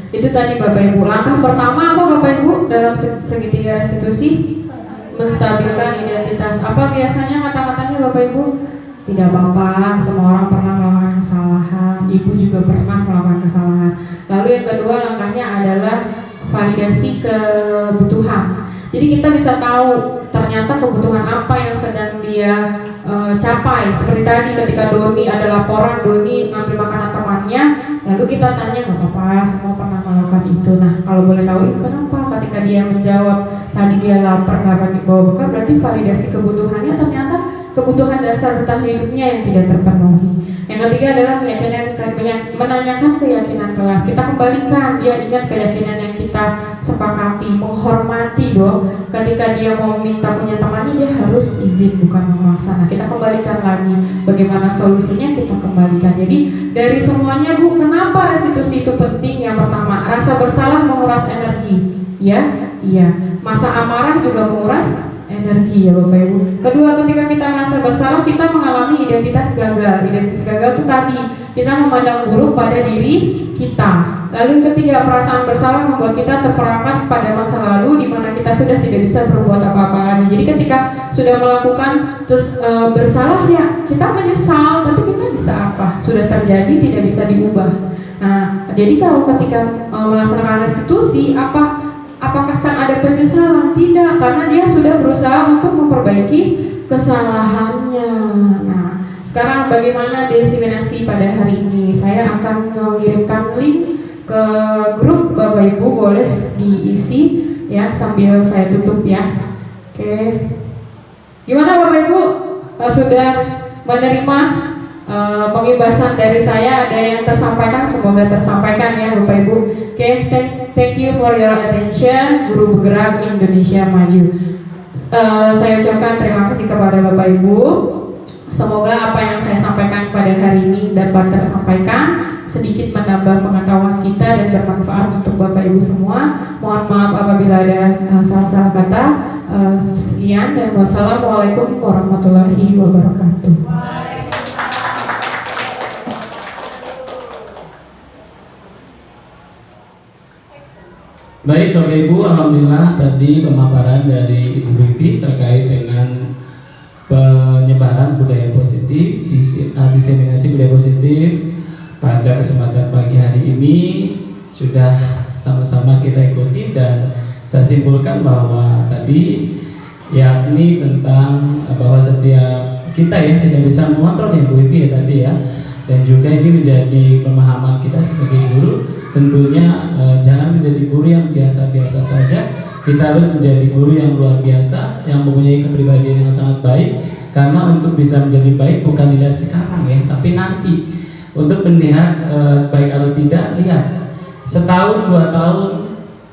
Itu tadi Bapak Ibu. Langkah pertama apa Bapak Ibu dalam segitiga restitusi? Menstabilkan identitas. Apa biasanya kata-katanya Bapak Ibu? Tidak apa-apa, semua orang pernah melakukan kesalahan. Ibu juga pernah melakukan kesalahan. Lalu yang kedua langkahnya adalah validasi kebutuhan. Jadi kita bisa tahu ternyata kebutuhan apa yang sedang dia capai. Seperti tadi ketika Doni ada laporan Doni ngambil makanan temannya, lalu kita tanya nggak apa-apa, semua pernah melakukan itu. Nah kalau boleh tahu kenapa ketika dia menjawab tadi dia lapar nggak pakai bawa bekal, berarti validasi kebutuhannya ternyata kebutuhan dasar bertahan hidupnya yang tidak terpenuhi. Yang ketiga adalah menanyakan keyakinan kelas. Kita kembalikan, dia ingat keyakinan yang kita sepakati, menghormati dong. Ketika dia mau minta punya temannya, dia harus izin bukan memaksa. Nah, kita kembalikan lagi. Bagaimana solusinya kita kembalikan. Jadi dari semuanya Bu, kenapa restitusi itu penting? Yang pertama, rasa bersalah menguras energi. Ya, iya. Masa amarah juga menguras energi ya Bapak Ibu. Kedua, ketika kita merasa bersalah, kita mengalami identitas gagal. Identitas gagal itu tadi kita memandang buruk pada diri kita. Lalu yang ketiga, perasaan bersalah membuat kita terperangkap pada masa lalu di mana kita sudah tidak bisa berbuat apa-apa lagi. Jadi ketika sudah melakukan terus bersalah ya kita menyesal, tapi kita bisa apa? Sudah terjadi tidak bisa diubah. Nah, jadi kalau ketika melaksanakan restitusi apakah kan ada penyesalan? Tidak, karena dia sudah berusaha untuk memperbaiki kesalahannya. Nah, sekarang bagaimana diseminasi pada hari ini? Saya akan mengirimkan link ke grup Bapak Ibu, boleh diisi ya sambil saya tutup ya. Oke. Gimana Bapak Ibu? Sudah menerima pengibasan dari saya. Ada yang tersampaikan, semoga tersampaikan ya Bapak Ibu. Oke, thank you for your attention. Guru Bergerak Indonesia Maju. Saya ucapkan terima kasih kepada Bapak Ibu. Semoga apa yang saya sampaikan pada hari ini dapat tersampaikan, sedikit menambah pengetahuan kita dan bermanfaat untuk Bapak Ibu semua. Mohon maaf apabila ada salah-salah kata. Sekian dan wassalamualaikum warahmatullahi wabarakatuh. Baik Bapak Ibu, alhamdulillah tadi pemaparan dari Ibu Vivi terkait dengan penyebaran budaya positif, diseminasi budaya positif pada kesempatan pagi hari ini sudah sama-sama kita ikuti, dan saya simpulkan bahwa tadi yakni tentang bahwa setiap kita ya tidak bisa mengontrol ya Bu Vivi ya tadi ya, dan juga ini menjadi pemahaman kita sebagai guru. Tentunya jangan menjadi guru yang biasa-biasa saja. Kita harus menjadi guru yang luar biasa, yang mempunyai kepribadian yang sangat baik. Karena untuk bisa menjadi baik bukan dilihat sekarang ya, tapi nanti. Untuk melihat baik atau tidak, lihat setahun, 2 tahun,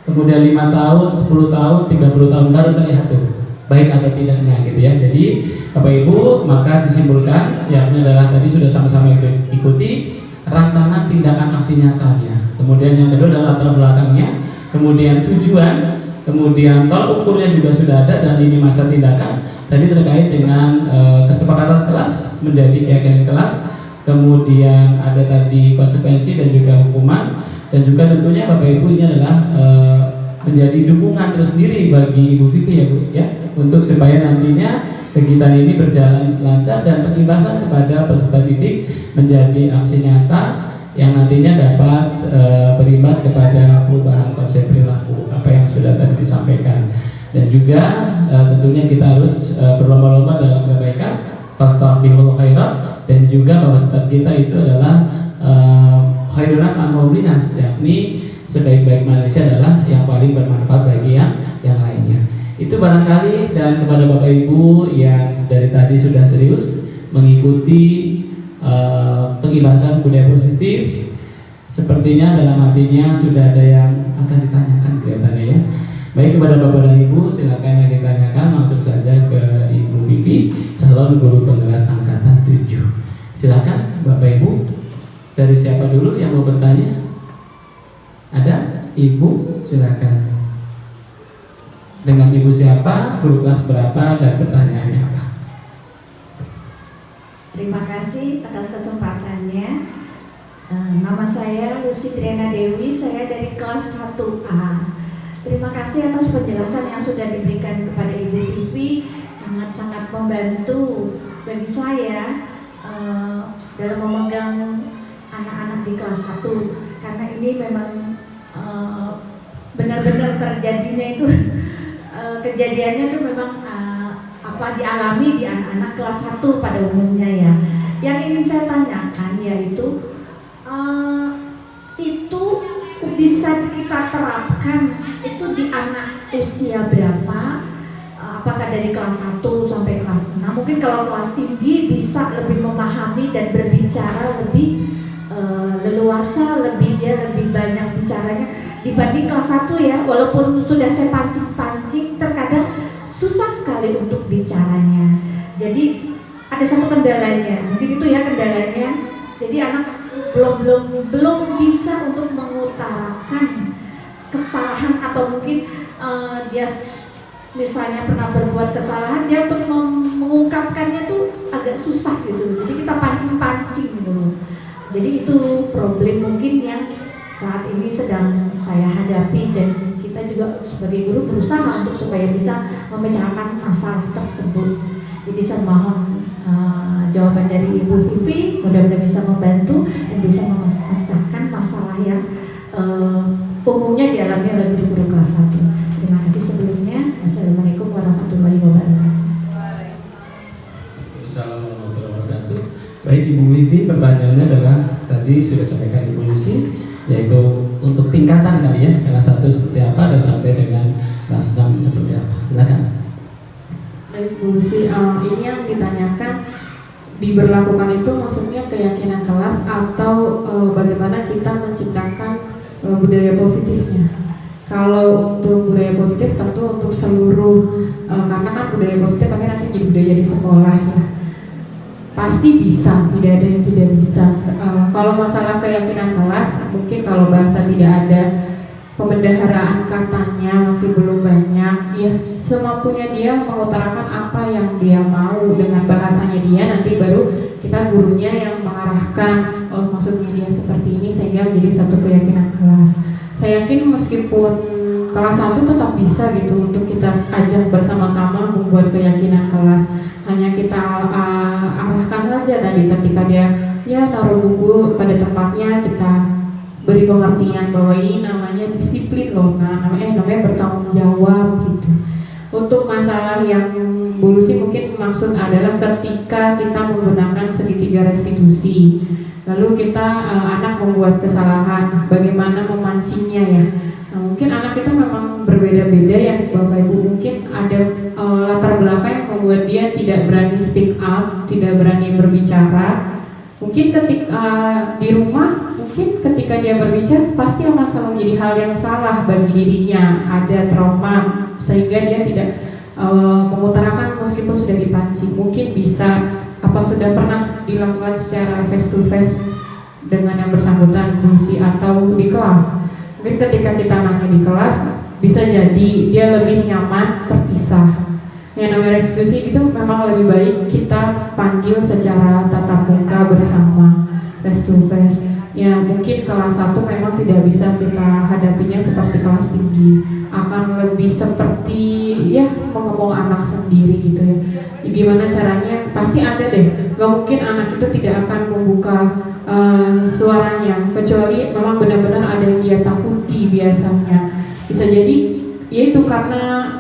kemudian 5 tahun, 10 tahun, 30 tahun baru terlihat tuh baik atau tidaknya gitu ya. Jadi Bapak Ibu, maka disimpulkan yakni adalah tadi sudah sama-sama ikuti rancangan tindakan aksi nyatanya. Kemudian yang kedua adalah latar belakangnya, kemudian tujuan, kemudian tolak ukurnya juga sudah ada, dan ini masa tindakan. Tadi terkait dengan kesepakatan kelas menjadi keyakinan kelas, kemudian ada tadi konsekuensi dan juga hukuman, dan juga tentunya Bapak Ibu ini adalah menjadi dukungan tersendiri bagi Ibu Vivi ya Bu ya, untuk supaya nantinya kegiatan ini berjalan lancar dan pengibasan kepada peserta didik menjadi aksi nyata yang nantinya dapat berimbas kepada perubahan konsep perilaku apa yang sudah tadi disampaikan. Dan juga tentunya kita harus berlomba-lomba dalam kebaikan, fastaghfirul khairat, dan juga bahwa setiap kita itu adalah khairun nas anfa'un nas, yakni sebaik-baik manusia adalah yang paling bermanfaat bagi yang lainnya. Itu barangkali, dan kepada Bapak Ibu yang dari tadi sudah serius mengikuti pengibasan budaya positif, sepertinya dalam hatinya sudah ada yang akan ditanyakan kelihatannya ya. Baik, kepada Bapak dan Ibu silakan yang ditanyakan langsung saja ke Ibu Vivi, calon guru penggerak angkatan 7. Silakan Bapak Ibu. Dari siapa dulu yang mau bertanya? Ada? Ibu, silakan. Dengan Ibu siapa, guru kelas berapa, dan pertanyaannya apa? Terima kasih atas kesempatannya. Nama saya Lucy Triana Dewi, saya dari kelas 1A. Terima kasih atas penjelasan yang sudah diberikan kepada Ibu Vivi, sangat-sangat membantu bagi saya dalam memegang anak-anak di kelas 1, karena ini memang benar-benar terjadinya itu kejadiannya itu memang dialami di anak-anak kelas 1 pada umumnya ya. Yang ingin saya tanyakan yaitu itu bisa kita terapkan itu di anak usia berapa? Apakah dari kelas 1 sampai kelas 6? Mungkin kalau kelas tinggi bisa lebih memahami dan berbicara lebih leluasa, dia lebih banyak bicaranya dibanding kelas 1 ya. Walaupun sudah saya pancing-pancing, terkadang susah sekali untuk bicaranya. Jadi ada satu kendalanya, mungkin itu ya kendalanya. Jadi anak belum bisa untuk mengutarakan kesalahan, atau mungkin dia misalnya pernah berbuat kesalahan, dia untuk mengungkapkannya tuh agak susah gitu. Jadi kita pancing-pancing gitu. Jadi itu problem mungkin yang saat ini sedang saya hadapi, dan kita juga sebagai guru berusaha untuk supaya bisa memecahkan masalah tersebut. Jadi saya mohon jawaban dari Ibu Vivi, mudah-mudahan bisa membantu dan bisa memecahkan masalah yang umumnya dialami oleh guru-guru kelas 1. Terima kasih sebelumnya. Assalamualaikum warahmatullahi wabarakatuh. Assalamualaikum warahmatullahi wabarakatuh. Baik Ibu Vivi, pertanyaannya adalah tadi sudah sampaikan Ibu Lucy, yaitu untuk tingkatan kali ya, kelas 1 seperti apa dan sampai dengan kelas 6 seperti apa. Silakan. Baik Bu Lucy, ini yang ditanyakan diberlakukan itu maksudnya keyakinan kelas atau bagaimana kita menciptakan budaya positifnya. Kalau untuk budaya positif tentu untuk seluruh karena kan budaya positif akhirnya nanti jadi budaya di sekolah ya. Pasti bisa, tidak ada yang tidak bisa. Kalau masalah keyakinan kelas, mungkin kalau bahasa tidak ada pembendaharaan katanya masih belum banyak. Ya semampunya dia mengutarakan apa yang dia mau dengan bahasanya dia. Nanti baru kita gurunya yang mengarahkan, oh maksudnya dia seperti ini sehingga menjadi satu keyakinan kelas. Saya yakin meskipun kelas 1 tetap bisa gitu untuk kita ajak bersama-sama membuat keyakinan kelas. Hanya kita arahkan saja tadi ketika dia ya naruh buku pada tempatnya, kita beri pengertian bahwa ini namanya disiplin loh, namanya bertanggung jawab gitu. Untuk masalah yang Bu Lucy mungkin maksud adalah ketika kita menggunakan segitiga restitusi, lalu kita anak membuat kesalahan, bagaimana memancingnya ya. Nah, mungkin anak itu memang berbeda-beda ya Bapak Ibu. Mungkin ada latar belakang yang membuat dia tidak berani speak up, tidak berani berbicara. Mungkin ketika di rumah, mungkin ketika dia berbicara pasti akan selalu menjadi hal yang salah bagi dirinya. Ada trauma sehingga dia tidak mengutarakan meskipun sudah dipancing. Mungkin bisa apa sudah pernah dilakukan secara face to face dengan yang bersangkutan fungsi atau di kelas. Mungkin ketika kita nanya di kelas bisa jadi dia lebih nyaman terpisah. Yang namanya restitusi itu memang lebih baik kita panggil secara tatap muka bersama face to face. Ya mungkin kelas 1 memang tidak bisa kita hadapinya seperti kelas tinggi, akan lebih seperti ya ngomong anak sendiri gitu ya. Gimana caranya? Pasti ada deh. Gak mungkin anak itu tidak akan membuka suaranya kecuali memang benar-benar ada yang dia takuti biasanya. Bisa jadi yaitu karena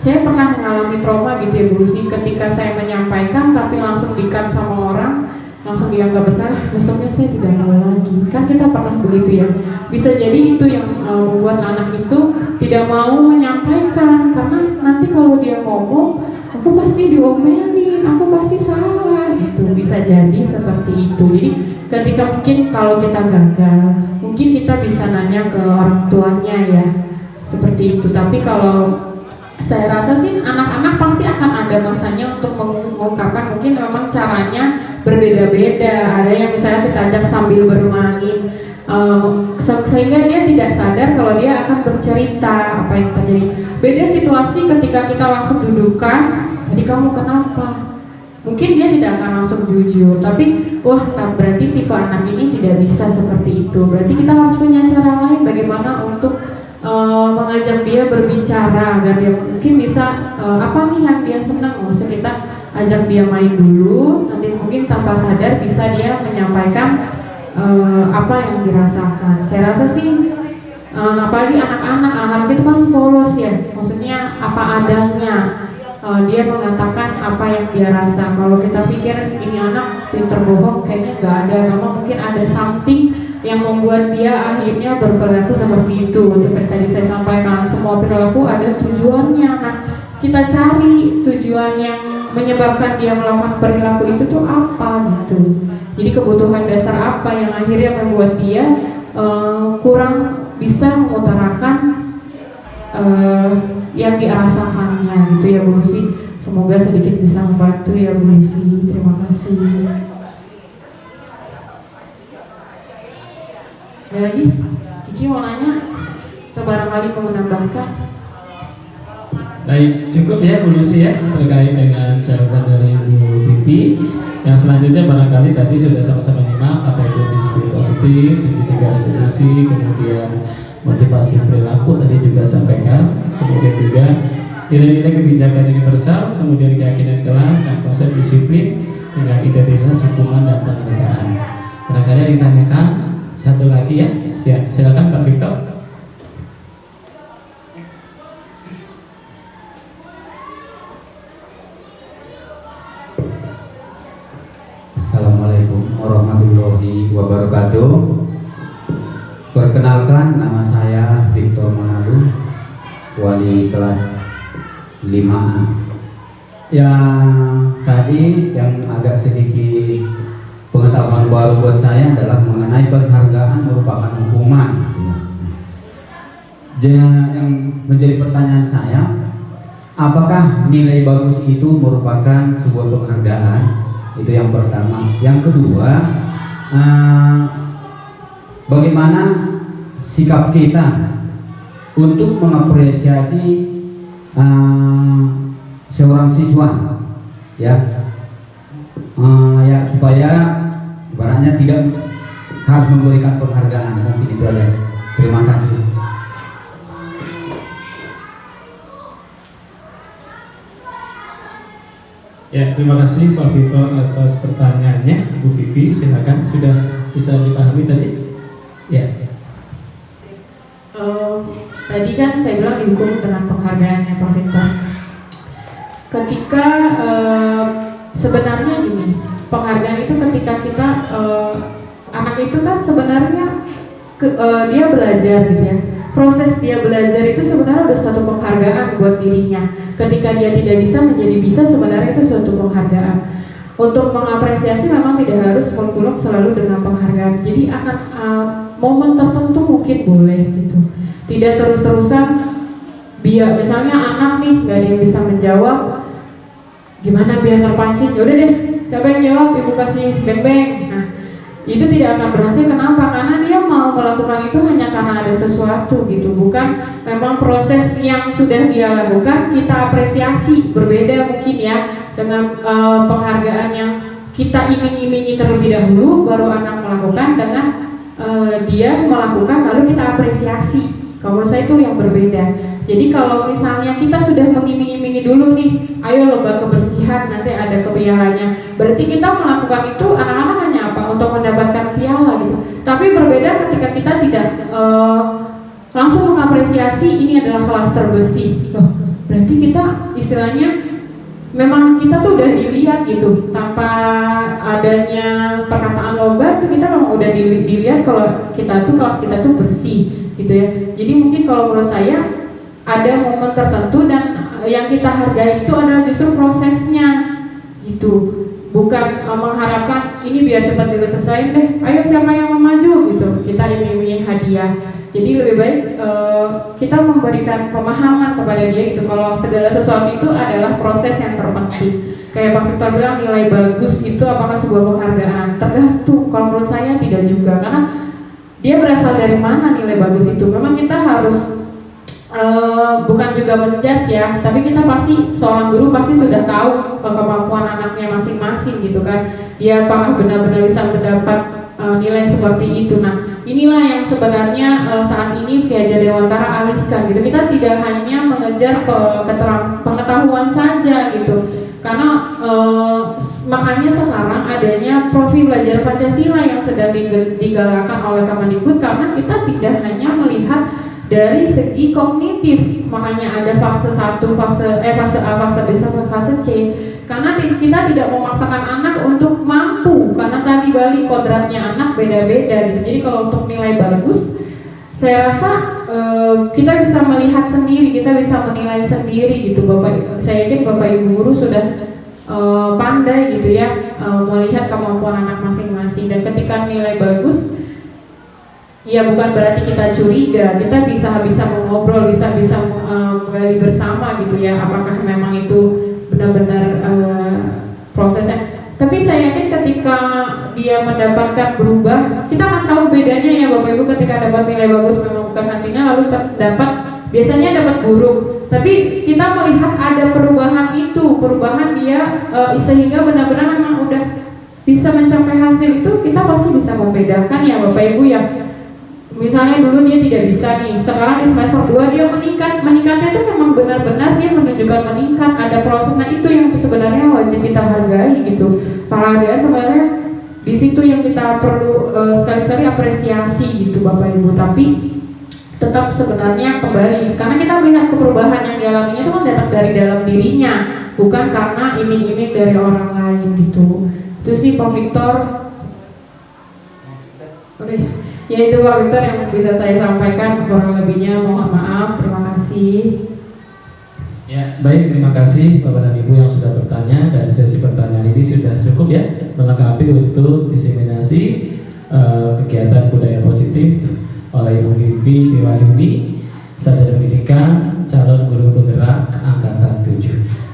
saya pernah mengalami trauma gitu ya Bu Lucy, ketika saya menyampaikan tapi langsung di-cut sama orang, langsung dianggap bersalah, besoknya saya tidak mau lagi. Kan kita pernah begitu ya. Bisa jadi itu yang membuat anak itu tidak mau menyampaikan, karena nanti kalau dia ngomong aku pasti diomelin, aku pasti salah gitu. Bisa jadi seperti itu. Jadi ketika mungkin kalau kita gagal, mungkin kita bisa nanya ke orang tuanya ya, seperti itu. Tapi kalau saya rasa sih anak-anak pasti akan ada masanya untuk mengungkapkan, mungkin memang caranya berbeda-beda. Ada yang misalnya kita ajak sambil bermain, sehingga dia tidak sadar kalau dia akan bercerita apa yang terjadi. Beda situasi ketika kita langsung dudukkan, tadi kamu kenapa? Mungkin dia tidak akan langsung jujur, tapi wah berarti tipe anak ini tidak bisa seperti itu. Berarti kita harus punya cara lain bagaimana untuk mengajak dia berbicara agar dia mungkin bisa apa nih yang dia senang. Maksudnya kita ajak dia main dulu, nanti mungkin tanpa sadar bisa dia menyampaikan apa yang dirasakan. Saya rasa sih apalagi anak-anak itu kan polos ya, maksudnya apa adanya. Dia mengatakan apa yang dia rasa. Kalau kita pikir ini anak pinter bohong, kayaknya nggak ada. Memang mungkin ada something yang membuat dia akhirnya berperilaku seperti itu. Seperti tadi saya sampaikan, semua perilaku ada tujuannya. Nah, kita cari tujuan yang menyebabkan dia melakukan perilaku itu tuh apa gitu. Jadi kebutuhan dasar apa yang akhirnya membuat dia kurang bisa mengutarakan yang dirasakannya gitu ya Bu Lucy. Semoga sedikit bisa membantu ya Bu Lucy. Terima kasih. Ada lagi? Kiki mau nanya atau barangkali mau menambahkan? Baik, cukup ya Bu Lucy ya terkait dengan jawaban dari Bu Vivi. Yang selanjutnya barangkali tadi sudah sama-sama nyimak apa itu disiplin positif, segitiga restitusi, kemudian motivasi perilaku tadi juga sampaikan, kemudian juga nilai-nilai kebijakan universal, kemudian keyakinan kelas dan konsep disiplin dengan identitas hukuman dan penegakan. Barangkali yang ditanyakan satu lagi ya, silakan Pak Victor. Assalamualaikum warahmatullahi wabarakatuh. Perkenalkan, nama saya Victor Manado, wali kelas 5A. Ya tadi yang agak sedikit pengetahuan baru buat saya adalah mengenai penghargaan merupakan hukuman. Yang menjadi pertanyaan saya, apakah nilai bagus itu merupakan sebuah penghargaan? Itu yang pertama. Yang kedua, bagaimana sikap kita untuk mengapresiasi seorang siswa, ya, supaya ibaratnya tidak harus memberikan penghargaan. Mungkin itu aja. Terima kasih. Ya, terima kasih Pak Victor atas pertanyaannya. Bu Vivi, silakan, sudah bisa dipahami tadi? Ya. Tadi kan saya bilang dihukum dengan penghargaannya Pak Victor. Ketika sebenarnya gini, penghargaan itu ketika kita anak itu kan sebenarnya dia belajar gitu ya. Proses dia belajar itu sebenarnya ada suatu penghargaan buat dirinya. Ketika dia tidak bisa menjadi bisa, sebenarnya itu suatu penghargaan. Untuk mengapresiasi memang tidak harus muluk-muluk selalu dengan penghargaan. Jadi akan momen tertentu mungkin boleh gitu. Tidak terus-terusan. Biar misalnya anak nih gak ada yang bisa menjawab, gimana biar terpancing? Yaudah deh, siapa yang jawab? Ibu kasih beng-beng. Nah, itu tidak akan berhasil. Kenapa? Karena dia mau melakukan itu hanya karena ada sesuatu gitu, bukan memang proses yang sudah dia lakukan kita apresiasi. Berbeda mungkin ya dengan penghargaan yang kita iming-imingi terlebih dahulu baru anak melakukan, dengan dia melakukan lalu kita apresiasi. Kalau menurut saya itu yang berbeda. Jadi kalau misalnya kita sudah mengiming-imingi dulu nih, ayo lomba kebersihan nanti ada pialanya, berarti kita melakukan itu anak-anak hanya apa? Untuk mendapatkan piala gitu. Tapi berbeda ketika kita tidak langsung mengapresiasi ini adalah kelas terbersih. Loh, berarti kita istilahnya memang kita tuh udah dilihat gitu, tanpa adanya perkataan lomba itu kita memang udah dilihat kalau kita tuh kelas kita tuh bersih gitu ya. Jadi mungkin kalau menurut saya ada momen tertentu dan yang kita hargai itu adalah justru prosesnya gitu, bukan mengharapkan ini biar cepat diselesaikan deh, ayo siapa yang mau maju gitu, kita iming-imingin hadiah. Jadi lebih baik kita memberikan pemahaman kepada dia gitu, kalau segala sesuatu itu adalah proses yang terpenting. Kayak Pak Victor bilang nilai bagus itu apakah sebuah penghargaan? Tergantung. Kalau menurut saya tidak juga, karena dia berasal dari mana nilai bagus itu. Memang kita harus bukan juga menjudge ya, tapi kita pasti, seorang guru pasti sudah tahu kemampuan anaknya masing-masing gitu kan. Dia apakah benar-benar bisa mendapat nilai seperti itu. Nah, inilah yang sebenarnya saat ini Ki Hajar Dewantara alihkan gitu. Kita tidak hanya mengejar pengetahuan saja gitu. Karena makanya sekarang adanya profil belajar Pancasila yang sedang digalakkan oleh Kemendikbud, karena kita tidak hanya melihat dari segi kognitif, makanya ada fase 1, fase A, fase B sampai fase C. Karena kita tidak memaksakan anak untuk mampu, karena tadi balik kodratnya anak beda-beda gitu. Jadi kalau untuk nilai bagus, saya rasa kita bisa melihat sendiri, kita bisa menilai sendiri gitu. Saya yakin Bapak Ibu guru sudah pandai gitu ya melihat kemampuan anak masing-masing. Dan ketika nilai bagus, ya bukan berarti kita curiga, kita bisa mengobrol, bisa menggali bersama gitu ya, apakah memang itu benar-benar prosesnya. Tapi saya yakin ketika dia mendapatkan berubah, kita akan tahu bedanya ya Bapak Ibu. Ketika dapat nilai bagus memang bukan hasilnya, lalu biasanya dapat buruk, tapi kita melihat ada perubahan dia sehingga benar-benar memang udah bisa mencapai hasil itu, kita pasti bisa membedakan ya Bapak Ibu ya. Misalnya dulu dia tidak bisa nih, sekarang di semester 2 dia meningkatnya itu memang benar-benar dia menunjukkan meningkat, ada proses. Nah itu yang sebenarnya wajib kita hargai gitu. Penghargaan sebenarnya di situ yang kita perlu sekali-sekali apresiasi gitu Bapak Ibu. Tapi tetap sebenarnya kembali, karena kita melihat perubahan yang dialaminya itu kan datang dari dalam dirinya, bukan karena iming-iming dari orang lain gitu. Itu sih Pak Victor. Ya itu Pak Victor yang bisa saya sampaikan, kurang lebihnya mohon maaf, terima kasih. Ya, baik, terima kasih Bapak dan Ibu yang sudah bertanya, dan di sesi pertanyaan ini sudah cukup ya melengkapi untuk diseminasi kegiatan budaya positif oleh Ibu Vivi Triwahyuni, sarjana pendidikan, calon guru penggerak angkatan 7.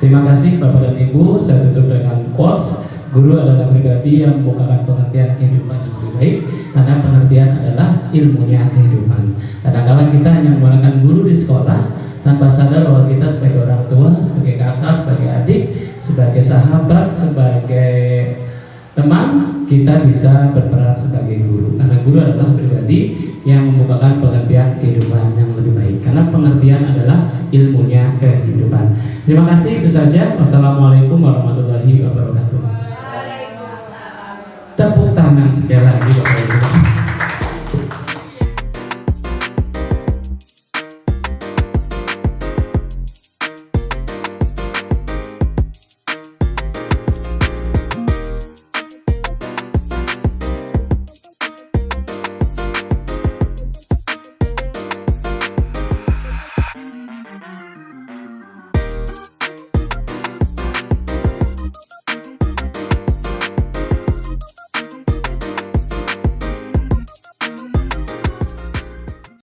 Terima kasih Bapak dan Ibu. Saya tutup dengan quotes. Guru adalah pribadi yang membukakan pengertian kehidupan yang lebih baik, karena pengertian adalah ilmunya kehidupan. Kadang-kadang kita hanya menggunakan guru di sekolah tanpa sadar bahwa kita sebagai orang tua, sebagai kakak, sebagai adik, sebagai sahabat, sebagai teman, kita bisa berperan sebagai guru. Karena guru adalah pribadi yang membukakan pengertian kehidupan yang lebih baik. Karena pengertian adalah ilmunya kehidupan. Terima kasih, itu saja. Wassalamualaikum warahmatullahi wabarakatuh.